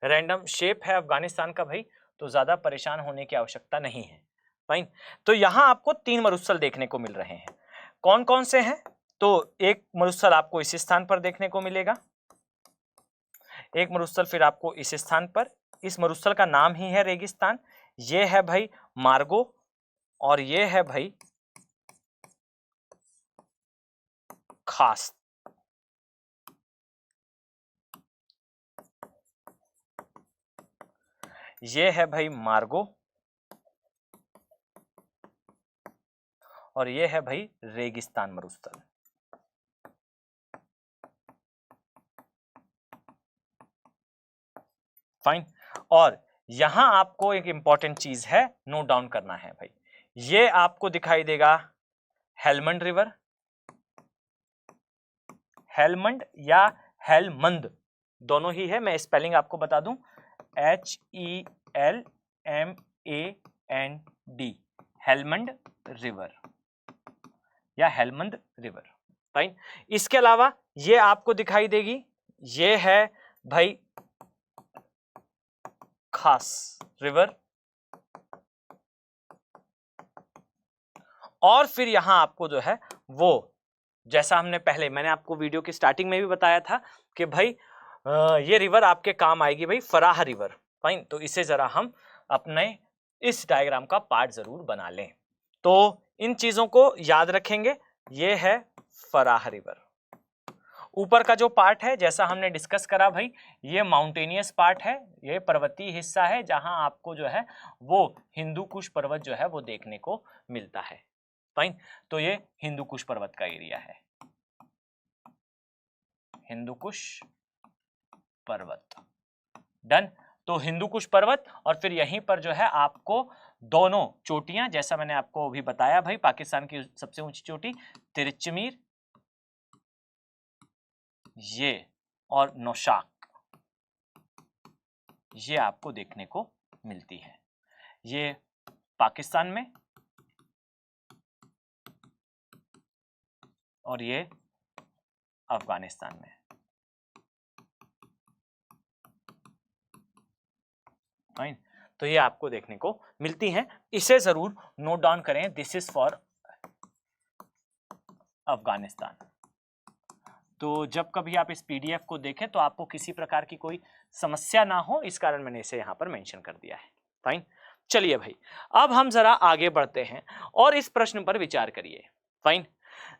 रैंडम शेप है अफगानिस्तान का भाई, तो ज्यादा परेशान होने की आवश्यकता नहीं है। फाइन, तो यहां आपको 3 मरुस्थल देखने को मिल रहे हैं। कौन कौन से हैं? तो एक मरुस्थल आपको इस स्थान पर देखने को मिलेगा, एक मरुस्थल फिर आपको इस स्थान पर, इस मरुस्थल का नाम ही है रेगिस्तान। ये है भाई मार्गो, और ये है भाई खास। ये है भाई मार्गो, और ये है भाई रेगिस्तान मरुस्थल। फाइन, और यहां आपको एक इंपॉर्टेंट चीज है नोट डाउन करना है भाई, ये आपको दिखाई देगा हेलमंड रिवर, हेलमंड या हेलमंद दोनों ही है। मैं स्पेलिंग आपको बता दूं, HELMAND, हेलमंड रिवर या हेलमंद रिवर। फाइन, इसके अलावा ये आपको दिखाई देगी, ये है भाई खास रिवर, और फिर यहां आपको जो है वो, जैसा हमने पहले, मैंने आपको वीडियो की स्टार्टिंग में भी बताया था कि भाई ये रिवर आपके काम आएगी भाई, फराह रिवर। फाइन, तो इसे जरा हम अपने इस डायग्राम का पार्ट जरूर बना लें। तो इन चीजों को याद रखेंगे, ये है फराह रिवर। ऊपर का जो पार्ट है जैसा हमने डिस्कस करा भाई, ये माउंटेनियस पार्ट है, ये पर्वतीय हिस्सा है जहां आपको जो है वो हिंदू कुश पर्वत जो है वो देखने को मिलता है। फाइन, तो ये हिंदू कुश पर्वत का एरिया है, हिंदू कुश पर्वत। डन, तो हिंदू कुश पर्वत, और फिर यहीं पर जो है आपको दोनों चोटियां, जैसा मैंने आपको अभी बताया भाई, पाकिस्तान की सबसे ऊंची चोटी तिरचमीर ये, और नौशाक ये आपको देखने को मिलती है। ये पाकिस्तान में, और ये अफगानिस्तान में। फाइन, तो ये आपको देखने को मिलती हैं, इसे जरूर नोट डाउन करें। This is for Afghanistan. तो जब कभी आप इस पीडीएफ को देखें तो आपको किसी प्रकार की कोई समस्या ना हो, इस कारण मैंने इसे यहाँ पर मेंशन कर दिया है। फाइन, चलिए भाई अब हम जरा आगे बढ़ते हैं और इस प्रश्न पर विचार करिए। फाइन,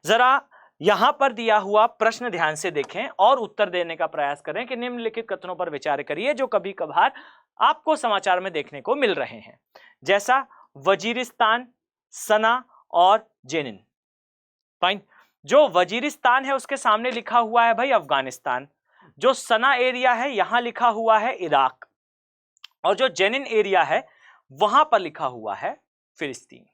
जरा यहां पर दिया हुआ प्रश्न ध्यान से देखें और उत्तर देने का प्रयास करें कि निम्नलिखित कथनों पर विचार करिए जो कभी कभार आपको समाचार में देखने को मिल रहे हैं, जैसा वजीरिस्तान, सना और जेनिन। फाइन, जो वजीरिस्तान है उसके सामने लिखा हुआ है भाई अफगानिस्तान, जो सना एरिया है यहां लिखा हुआ है इराक, और जो जेनिन एरिया है वहां पर लिखा हुआ है फिलिस्तीन।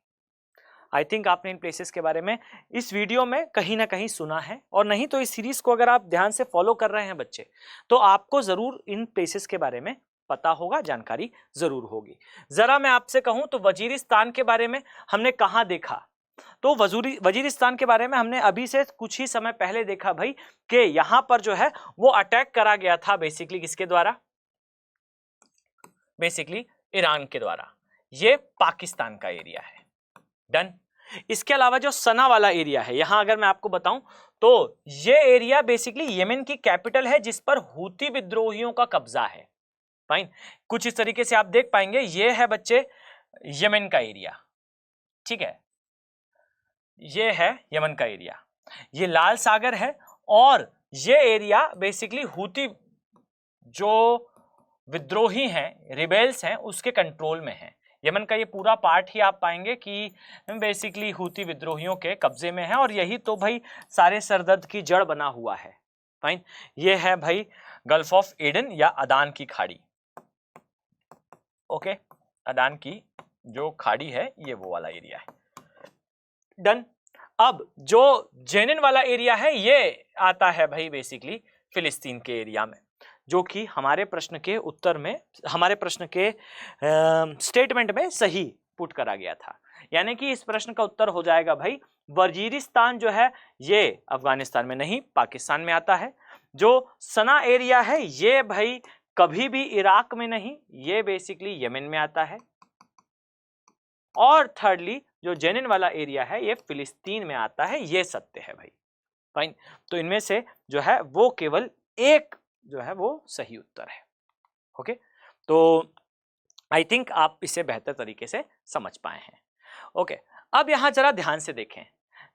आई थिंक आपने इन प्लेसेस के बारे में इस वीडियो में कहीं ना कहीं सुना है, और नहीं तो इस सीरीज को अगर आप ध्यान से फॉलो कर रहे हैं बच्चे तो आपको जरूर इन प्लेसेस के बारे में पता होगा, जानकारी जरूर होगी। जरा मैं आपसे कहूं तो वजीरिस्तान के बारे में हमने कहां देखा, तो वजीरिस्तान के बारे में हमने अभी से कुछ ही समय पहले देखा भाई कि यहां पर जो है वो अटैक करा गया था बेसिकली किसके द्वारा, बेसिकली ईरान के द्वारा। ये पाकिस्तान का एरिया है। डन। इसके अलावा जो सना वाला एरिया है, यहां अगर मैं आपको बताऊं तो ये एरिया बेसिकली यमन की कैपिटल है जिस पर हूती विद्रोहियों का कब्जा है। फाइन, कुछ इस तरीके से आप देख पाएंगे, ये है बच्चे यमन का एरिया, ठीक है, ये है यमन का एरिया, ये लाल सागर है, और ये एरिया बेसिकली हूती जो विद्रोही हैं, रिबेल्स हैं, उसके कंट्रोल में है। यमन का ये पूरा पार्ट ही आप पाएंगे कि बेसिकली हूती विद्रोहियों के कब्जे में है, और यही तो भाई सारे सरदर्द की जड़ बना हुआ है। फाइन, ये है भाई गल्फ ऑफ एडन या अदान की खाड़ी। ओके, अदान की जो खाड़ी है ये वो वाला एरिया है। डन। अब जो जेनिन वाला एरिया है ये आता है भाई बेसिकली फिलिस्तीन के एरिया में, जो कि हमारे प्रश्न के उत्तर में, हमारे प्रश्न के स्टेटमेंट में सही पुट करा गया था। यानी कि इस प्रश्न का उत्तर हो जाएगा भाई वजीरिस्तान जो है ये अफगानिस्तान में नहीं पाकिस्तान में आता है। जो सना एरिया है ये भाई कभी भी इराक में नहीं, ये बेसिकली यमन में आता है। और थर्डली जो जेनिन वाला एरिया है ये फिलिस्तीन में आता है, ये सत्य है भाई। फाइन, तो इनमें से जो है वो केवल एक जो है वो सही उत्तर है। ओके, तो आई थिंक आप इसे बेहतर तरीके से समझ पाए हैं। ओके, अब यहां जरा ध्यान से देखें,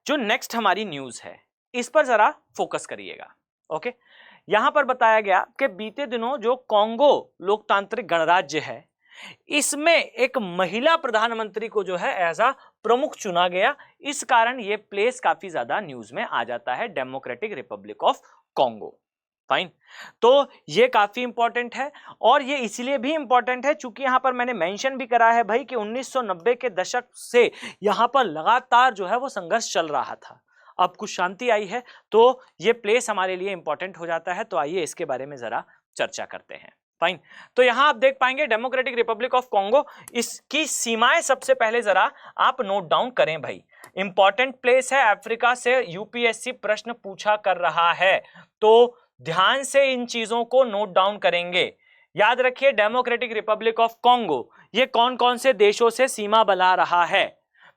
जो नेक्स्ट हमारी न्यूज है इस पर जरा फोकस करिएगा। ओके, यहां पर बताया गया कि बीते दिनों जो कॉन्गो लोकतांत्रिक गणराज्य है इसमें एक महिला प्रधानमंत्री को जो है एज अ प्रमुख चुना गया, इस कारण ये प्लेस काफी ज्यादा न्यूज में आ जाता है, democratic Republic of Congo. Fine, तो ये काफी इंपॉर्टेंट है, और ये इसलिए भी इंपॉर्टेंट है चूंकि यहां पर मैंने मेंशन भी करा है भाई कि 1990 के दशक से यहां पर लगातार जो है वो संघर्ष चल रहा था। अब कुछ शांति आई है तो ये प्लेस हमारे लिए इंपॉर्टेंट हो जाता है, तो आइए इसके बारे में जरा चर्चा करते हैं। फाइन, तो यहां आप देख पाएंगे डेमोक्रेटिक रिपब्लिक ऑफ कॉन्गो, इसकी सीमाएं सबसे पहले जरा आप नोट डाउन करें भाई, इंपॉर्टेंट प्लेस है, अफ्रीका से यूपीएससी प्रश्न पूछा कर रहा है, तो ध्यान से इन चीजों को नोट डाउन करेंगे। याद रखिए डेमोक्रेटिक रिपब्लिक ऑफ कॉन्गो ये कौन कौन से देशों से सीमा बना रहा है,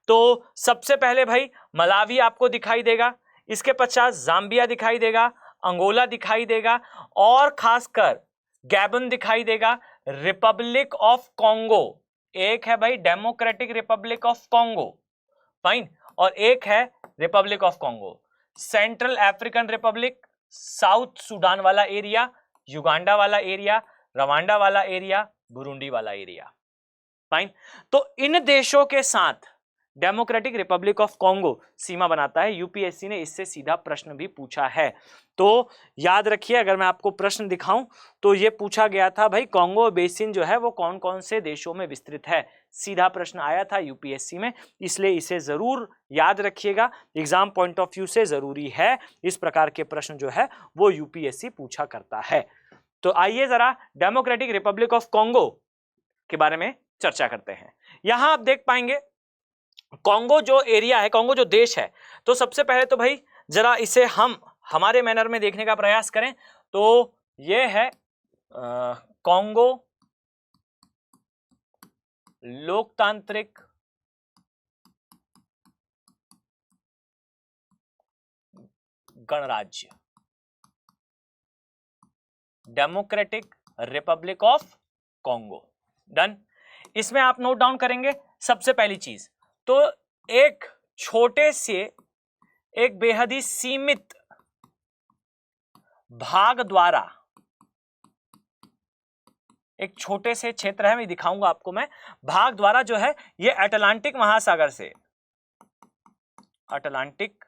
तो सबसे पहले भाई मलावी आपको दिखाई देगा, इसके पश्चात जाम्बिया दिखाई देगा, अंगोला दिखाई देगा, और खासकर गैबन दिखाई देगा, रिपब्लिक ऑफ कॉन्गो, एक है भाई democratic Republic of Congo. Fine, और एक है Republic of Congo, central African Republic, south Sudan वाला एरिया, युगांडा वाला एरिया, रवांडा वाला एरिया, बुरुंडी वाला एरिया। फाइन, तो इन देशों के साथ डेमोक्रेटिक रिपब्लिक ऑफ कॉन्गो सीमा बनाता है। यूपीएससी ने इससे सीधा प्रश्न भी पूछा है, तो याद रखिए अगर मैं आपको प्रश्न दिखाऊं तो ये पूछा गया था भाई कॉन्गो बेसिन जो है वो कौन कौन से देशों में विस्तृत है, सीधा प्रश्न आया था यूपीएससी में, इसलिए इसे जरूर याद रखिएगा, एग्जाम पॉइंट ऑफ व्यू से जरूरी है, इस प्रकार के प्रश्न जो है वो यूपीएससी पूछा करता है। तो आइए जरा डेमोक्रेटिक रिपब्लिक ऑफ कॉन्गो के बारे में चर्चा करते हैं। यहां आप देख पाएंगे कॉन्गो जो एरिया है, कॉन्गो जो देश है, तो सबसे पहले तो भाई जरा इसे हम हमारे मैनर में देखने का प्रयास करें, तो ये है कॉन्गो लोकतांत्रिक गणराज्य। Democratic Republic of Congo. Done. इसमें आप नोट डाउन करेंगे सबसे पहली चीज तो एक छोटे से एक बेहद ही सीमित भाग द्वारा, एक छोटे से क्षेत्र है, मैं दिखाऊंगा आपको, मैं भाग द्वारा जो है ये अटलांटिक महासागर से, अटलांटिक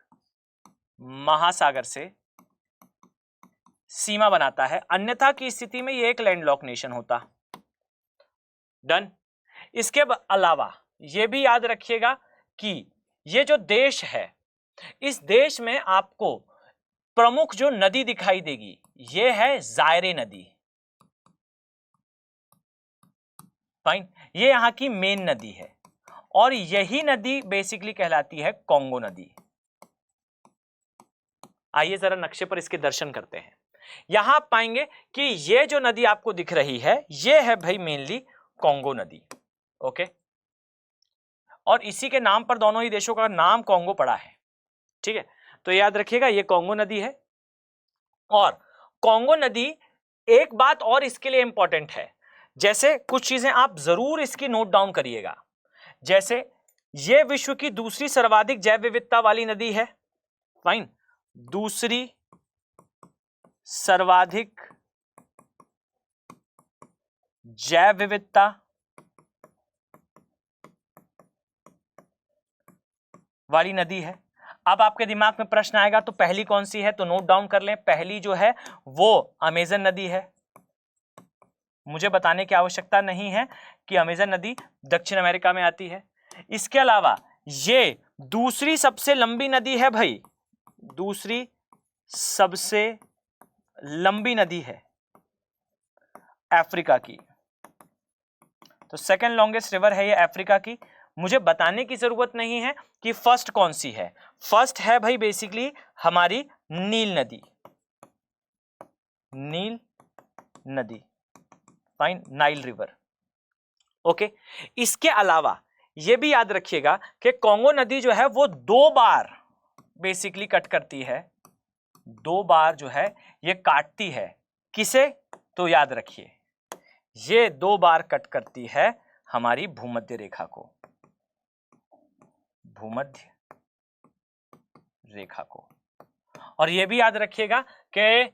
महासागर से सीमा बनाता है, अन्यथा की स्थिति में ये एक लैंडलॉक नेशन होता। डन। इसके अलावा ये भी याद रखिएगा कि ये जो देश है, इस देश में आपको प्रमुख जो नदी दिखाई देगी ये है जायरे नदी। फाइन, ये यहां की मेन नदी है और यही नदी बेसिकली कहलाती है कॉन्गो नदी। आइए जरा नक्शे पर इसके दर्शन करते हैं। यहां आप पाएंगे कि ये जो नदी आपको दिख रही है ये है भाई मेनली कॉन्गो नदी। ओके, और इसी के नाम पर दोनों ही देशों का नाम कॉन्गो पड़ा है। ठीक है, तो याद रखिएगा ये कॉन्गो नदी है। और कॉन्गो नदी, एक बात और इसके लिए इंपॉर्टेंट है, जैसे कुछ चीजें आप जरूर इसकी नोट डाउन करिएगा, जैसे ये विश्व की दूसरी सर्वाधिक जैव विविधता वाली नदी है। फाइन, दूसरी सर्वाधिक जैव विविधता वाली नदी है। अब आपके दिमाग में प्रश्न आएगा तो पहली कौन सी है, तो नोट डाउन कर लें। पहली जो है वो अमेजन नदी है। मुझे बताने की आवश्यकता नहीं है कि अमेजन नदी दक्षिण अमेरिका में आती है। इसके अलावा ये दूसरी सबसे लंबी नदी है भाई, दूसरी सबसे लंबी नदी है अफ्रीका की। तो सेकेंड लॉन्गेस्ट रिवर है ये अफ्रीका की। मुझे बताने की जरूरत नहीं है कि फर्स्ट कौन सी है। फर्स्ट है भाई बेसिकली हमारी नील नदी, नील नदी। Fine, Nile river. ओके, इसके अलावा यह भी याद रखिएगा कि कॉन्गो नदी जो है वो 2 बार बेसिकली कट करती है, 2 बार जो है ये काटती है। किसे, तो याद रखिए ये 2 बार कट करती है हमारी भूमध्य रेखा को, भूमध्य रेखा को। और यह भी याद रखिएगा कि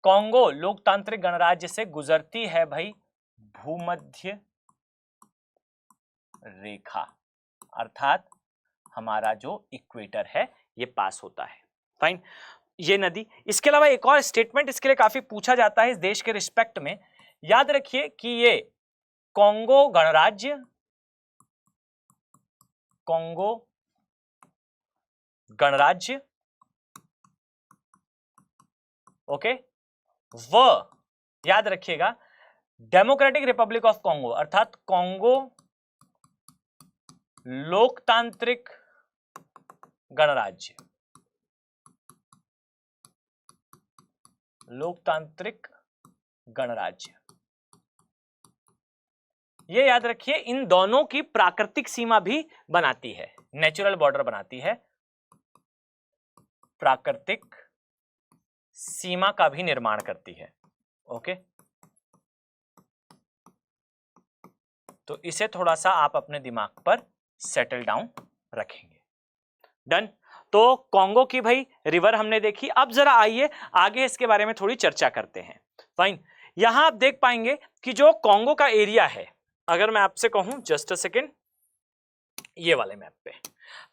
कॉन्गो लोकतांत्रिक गणराज्य से गुजरती है भाई भूमध्य रेखा, अर्थात हमारा जो इक्वेटर है ये पास होता है। फाइन, ये नदी। इसके अलावा एक और स्टेटमेंट इसके लिए काफी पूछा जाता है इस देश के रिस्पेक्ट में। याद रखिए कि ये कॉन्गो गणराज्य, कॉन्गो गणराज्य, ओके, व याद रखिएगा डेमोक्रेटिक रिपब्लिक ऑफ कॉन्गो, अर्थात कॉन्गो लोकतांत्रिक गणराज्य, लोकतांत्रिक गणराज्य। ये याद रखिए इन दोनों की प्राकृतिक सीमा भी बनाती है, नेचुरल बॉर्डर बनाती है, प्राकृतिक सीमा का भी निर्माण करती है। ओके, तो इसे थोड़ा सा आप अपने दिमाग पर सेटल डाउन रखेंगे। डन। तो कॉन्गो की भाई रिवर हमने देखी। अब जरा आइए आगे इसके बारे में थोड़ी चर्चा करते हैं। फाइन, यहां आप देख पाएंगे कि जो कॉन्गो का एरिया है, अगर मैं आपसे कहूं जस्ट अ सेकेंड, ये वाले मैप पे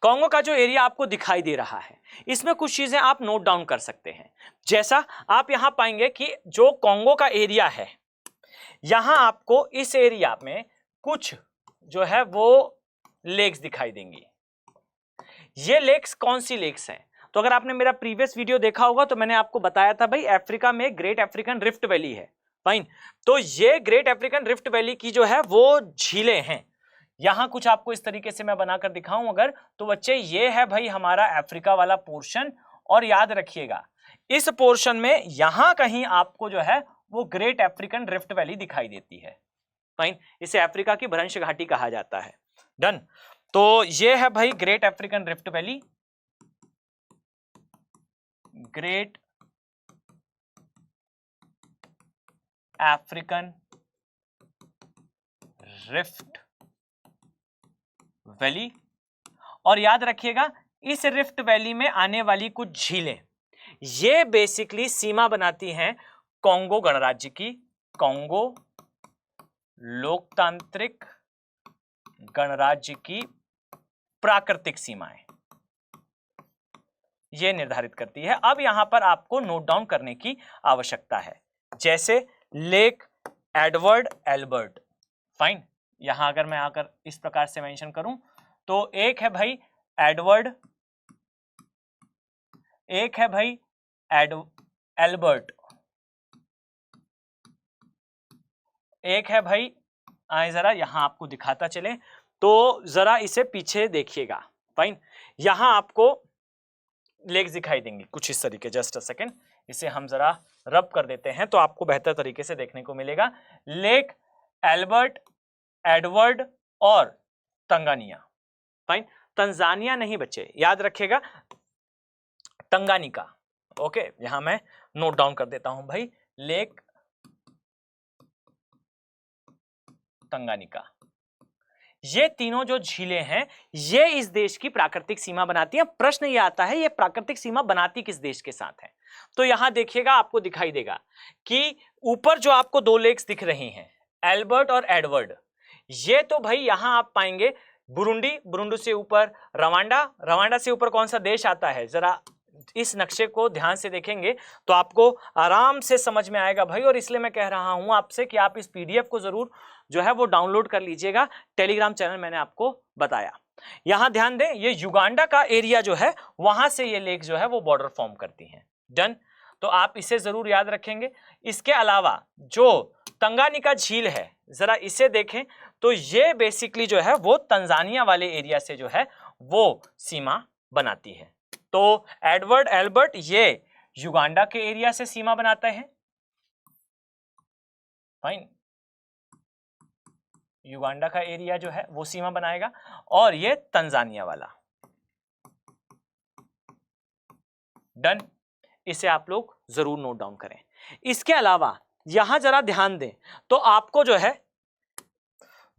कॉन्गो का जो एरिया आपको दिखाई दे रहा है, इसमें कुछ चीजें आप नोट डाउन कर सकते हैं। जैसा आप यहां पाएंगे कि जो कॉन्गो का एरिया है, यहां आपको इस एरिया में कुछ जो है वो लेक्स दिखाई देंगी। ये लेक्स कौन सी लेक्स हैं? तो अगर आपने मेरा प्रीवियस वीडियो देखा होगा तो मैंने आपको बताया था भाई अफ्रीका में ग्रेट अफ्रीकन रिफ्ट वैली है। फाइन, तो ये ग्रेट अफ्रीकन रिफ्ट वैली की जो है वो झीलें हैं। यहां कुछ आपको इस तरीके से मैं बनाकर दिखाऊं अगर, तो बच्चे ये है भाई हमारा अफ्रीका वाला पोर्शन। और याद रखिएगा इस पोर्शन में यहां कहीं आपको जो है वो ग्रेट अफ्रीकन रिफ्ट वैली दिखाई देती है। फाइन, इसे अफ्रीका की भ्रंश घाटी कहा जाता है। डन। तो ये है भाई great African rift valley, great African rift valley. और याद रखिएगा इस रिफ्ट वैली में आने वाली कुछ झीलें ये बेसिकली सीमा बनाती हैं कॉन्गो गणराज्य की, कॉन्गो लोकतांत्रिक गणराज्य की प्राकृतिक सीमाएं ये निर्धारित करती है। अब यहां पर आपको नोट डाउन करने की आवश्यकता है, जैसे लेक एडवर्ड एल्बर्ट। फाइन, यहां अगर मैं आकर इस प्रकार से मेंशन करूं तो एक है भाई एडवर्ड, एक है भाई एल्बर्ट, एक है भाई, आए जरा यहां आपको दिखाता चले तो जरा इसे पीछे देखिएगा। फाइन, यहां आपको लेक्स दिखाई देंगी कुछ इस तरीके, जस्ट अ सेकेंड, इसे हम जरा रब कर देते हैं तो आपको बेहतर तरीके से देखने को मिलेगा। लेक एल्बर्ट, एडवर्ड और तंगानिया। फाइन, तंजानिया नहीं बच्चे, याद रखिएगा तंगानिका। ओके, यहां मैं नोट डाउन कर देता हूं भाई, लेक तंगानिका। ये तीनों जो झीलें हैं ये इस देश की प्राकृतिक सीमा बनाती हैं। प्रश्न ये आता है ये प्राकृतिक सीमा बनाती किस देश के साथ है? तो यहां देखिएगा आपको दिखाई देगा कि ऊपर जो आपको दो लेक्स दिख रही हैं एल्बर्ट और एडवर्ड, ये तो भाई यहां आप पाएंगे बुरुंडी, बुरुंडी से ऊपर रवांडा, रवांडा से ऊपर कौन सा देश आता है, जरा इस नक्शे को ध्यान से देखेंगे तो आपको आराम से समझ में आएगा भाई। और इसलिए मैं कह रहा हूं आपसे कि आप इस पीडीएफ को जरूर जो है वो डाउनलोड कर लीजिएगा, टेलीग्राम चैनल मैंने आपको बताया। यहां ध्यान दें ये युगांडा का एरिया जो है वहां से ये लेक जो है वो बॉर्डर फॉर्म करती हैं। डन, तो आप इसे जरूर याद रखेंगे। इसके अलावा जो तंगानिका झील है जरा इसे देखें तो ये बेसिकली जो है वो तंजानिया वाले एरिया से जो है वो सीमा बनाती है। तो एडवर्ड एल्बर्ट ये युगांडा के एरिया से सीमा बनाते हैं। फाइन, युगांडा का एरिया जो है वो सीमा बनाएगा और ये तंजानिया वाला। डन, इसे आप लोग जरूर नोट डाउन करें। इसके अलावा यहां जरा ध्यान दें तो आपको जो है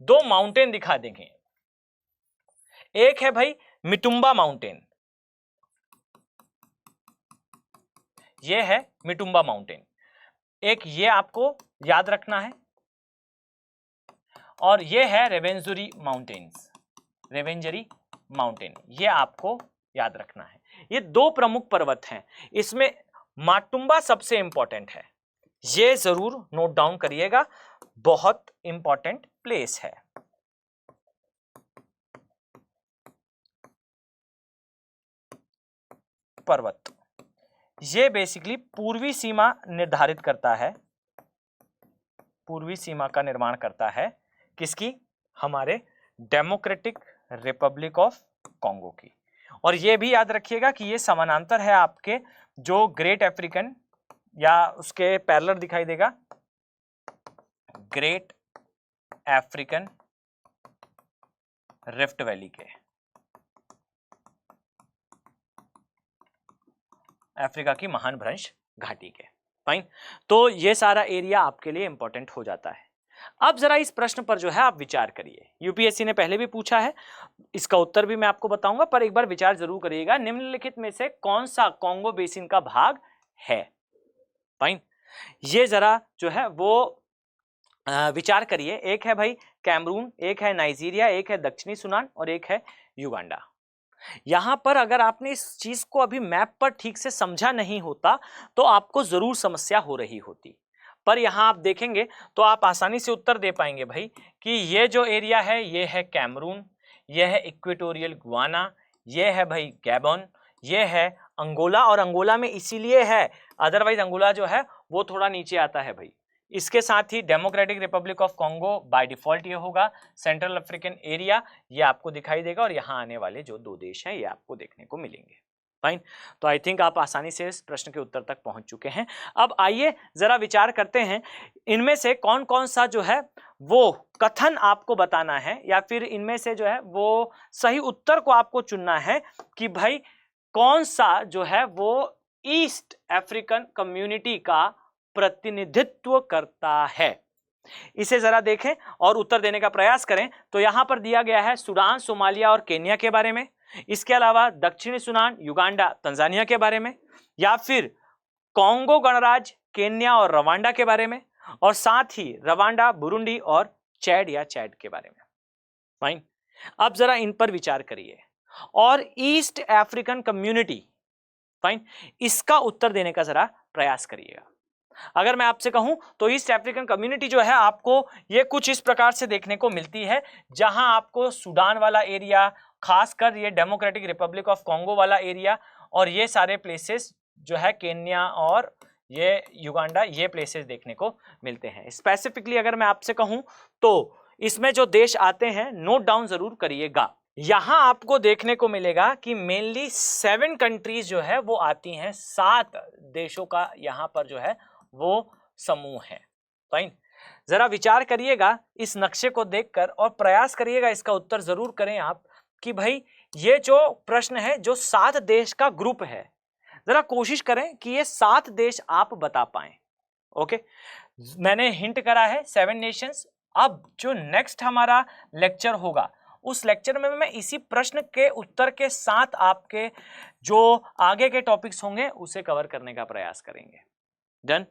दो माउंटेन दिखा देंगे। एक है भाई मिटुंबा माउंटेन, ये है मिटुंबा माउंटेन, एक ये आपको याद रखना है, और ये है रेवेंजुरी माउंटेन्स, रेवेंजरी माउंटेन, ये आपको याद रखना है। ये दो प्रमुख पर्वत हैं, इसमें माटुंबा सबसे इंपॉर्टेंट है, ये जरूर नोट डाउन करिएगा, बहुत इंपॉर्टेंट प्लेस है। पर्वत ये बेसिकली पूर्वी सीमा निर्धारित करता है, पूर्वी सीमा का निर्माण करता है किसकी, हमारे डेमोक्रेटिक रिपब्लिक ऑफ कॉन्गो की। और ये भी याद रखिएगा कि ये समानांतर है आपके जो ग्रेट अफ्रीकन या उसके पैरेलल दिखाई देगा, ग्रेट अफ्रीकन रिफ्ट वैली के, अफ्रीका की महान भ्रंश घाटी के। फाइन, तो ये सारा एरिया आपके लिए इंपॉर्टेंट हो जाता है। अब जरा इस प्रश्न पर जो है आप विचार करिए, यूपीएससी ने पहले भी पूछा है, इसका उत्तर भी मैं आपको बताऊंगा, पर एक बार विचार जरूर करिएगा, निम्नलिखित में से कौन सा कॉन्गो बेसिन का भाग है। फाइन, ये जरा जो है वो विचार करिए। एक है भाई कैमरून, एक है नाइजीरिया, एक है दक्षिणी सुडान और एक है युगांडा। यहां पर अगर आपने इस चीज को अभी मैप पर ठीक से समझा नहीं होता तो आपको जरूर समस्या हो रही होती, पर यहां आप देखेंगे तो आप आसानी से उत्तर दे पाएंगे भाई कि ये जो एरिया है ये है कैमरून, ये है इक्वेटोरियल गुआना, ये है भाई गैबन, ये है अंगोला, और अंगोला में इसीलिए है, अदरवाइज अंगोला जो है वो थोड़ा नीचे आता है भाई। इसके साथ ही Democratic Republic of Congo by default ये होगा, सेंट्रल अफ्रीकन एरिया ये आपको दिखाई देगा, और यहाँ आने वाले जो दो देश हैं ये आपको देखने को मिलेंगे। फाइन, तो आई थिंक आप आसानी से इस प्रश्न के उत्तर तक पहुंच चुके हैं। अब आइए जरा विचार करते हैं इनमें से कौन कौन सा जो है वो कथन आपको बताना है, या फिर इनमें से जो है वो सही उत्तर को आपको चुनना है कि भाई कौन सा जो है वो ईस्ट अफ्रीकन कम्युनिटी का प्रतिनिधित्व करता है? इसे जरा देखें और उत्तर देने का प्रयास करें। तो यहां पर दिया गया है सूडान, सोमालिया और केन्या के बारे में, इसके अलावा दक्षिणी सूडान, युगांडा, तंजानिया के बारे में, या फिर कॉन्गो गणराज्य, केन्या और रवांडा के बारे में, और साथ ही रवांडा, बुरुंडी और चैड या चैड के बारे में। फाइन, अब जरा इन पर विचार करिए। और ईस्ट अफ्रीकन कम्युनिटी, फाइन, इसका उत्तर देने का जरा प्रयास करिएगा। अगर मैं आपसे कहूं तो ईस्ट अफ्रीकन कम्युनिटी जो है आपको ये कुछ इस प्रकार से देखने को मिलती है, जहां आपको सूडान वाला एरिया, खासकर ये डेमोक्रेटिक रिपब्लिक ऑफ कॉन्गो वाला एरिया, और ये सारे प्लेसेस जो है केन्या और ये युगांडा, ये प्लेसेस देखने को मिलते हैं। स्पेसिफिकली अगर मैं आपसे कहूं तो इसमें जो देश आते हैं नोट डाउन जरूर करिएगा। यहां आपको देखने को मिलेगा कि मेनली 7 कंट्रीज जो है वो आती हैं, 7 देशों का यहां पर जो है वो समूह है। फाइन, जरा विचार करिएगा इस नक्शे को देखकर और प्रयास करिएगा इसका उत्तर जरूर करें आप कि भाई ये जो प्रश्न है जो 7 देश का ग्रुप है, जरा कोशिश करें कि ये 7 देश आप बता पाएं। ओके, मैंने हिंट करा है 7 नेशंस। अब जो नेक्स्ट हमारा लेक्चर होगा उस लेक्चर में मैं इसी प्रश्न के उत्तर के साथ आपके जो आगे के टॉपिक्स होंगे उसे कवर करने का प्रयास करेंगे। डन?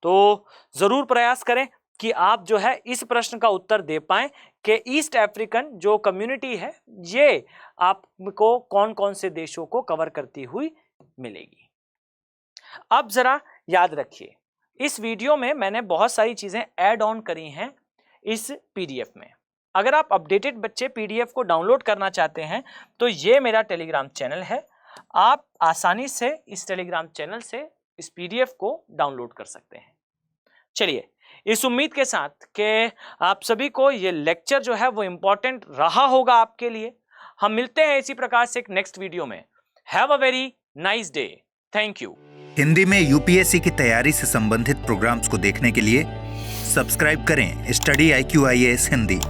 तो जरूर प्रयास करें कि आप जो है इस प्रश्न का उत्तर दे पाएं कि ईस्ट अफ्रीकन जो कम्युनिटी है ये आपको कौन कौन से देशों को कवर करती हुई मिलेगी। अब जरा याद रखिए, इस वीडियो में मैंने बहुत सारी चीजें ऐड ऑन करी हैं इस पीडीएफ में। अगर आप अपडेटेड बच्चे पीडीएफ को डाउनलोड करना चाहते हैं तो ये मेरा टेलीग्राम चैनल है, आप आसानी से इस टेलीग्राम चैनल से इस पीडीएफ को डाउनलोड कर सकते हैं। चलिए, इस उम्मीद के साथ कि आप सभी को ये लेक्चर जो है वो इंपॉर्टेंट रहा होगा आपके लिए। हम मिलते हैं इसी प्रकार से एक नेक्स्ट वीडियो में। Have a very nice day. Thank you. Hindi में यूपीएससी की तैयारी से संबंधित प्रोग्राम्स को देखने के लिए सब्सक्राइब करें स्टडी IQ IAS हिंदी।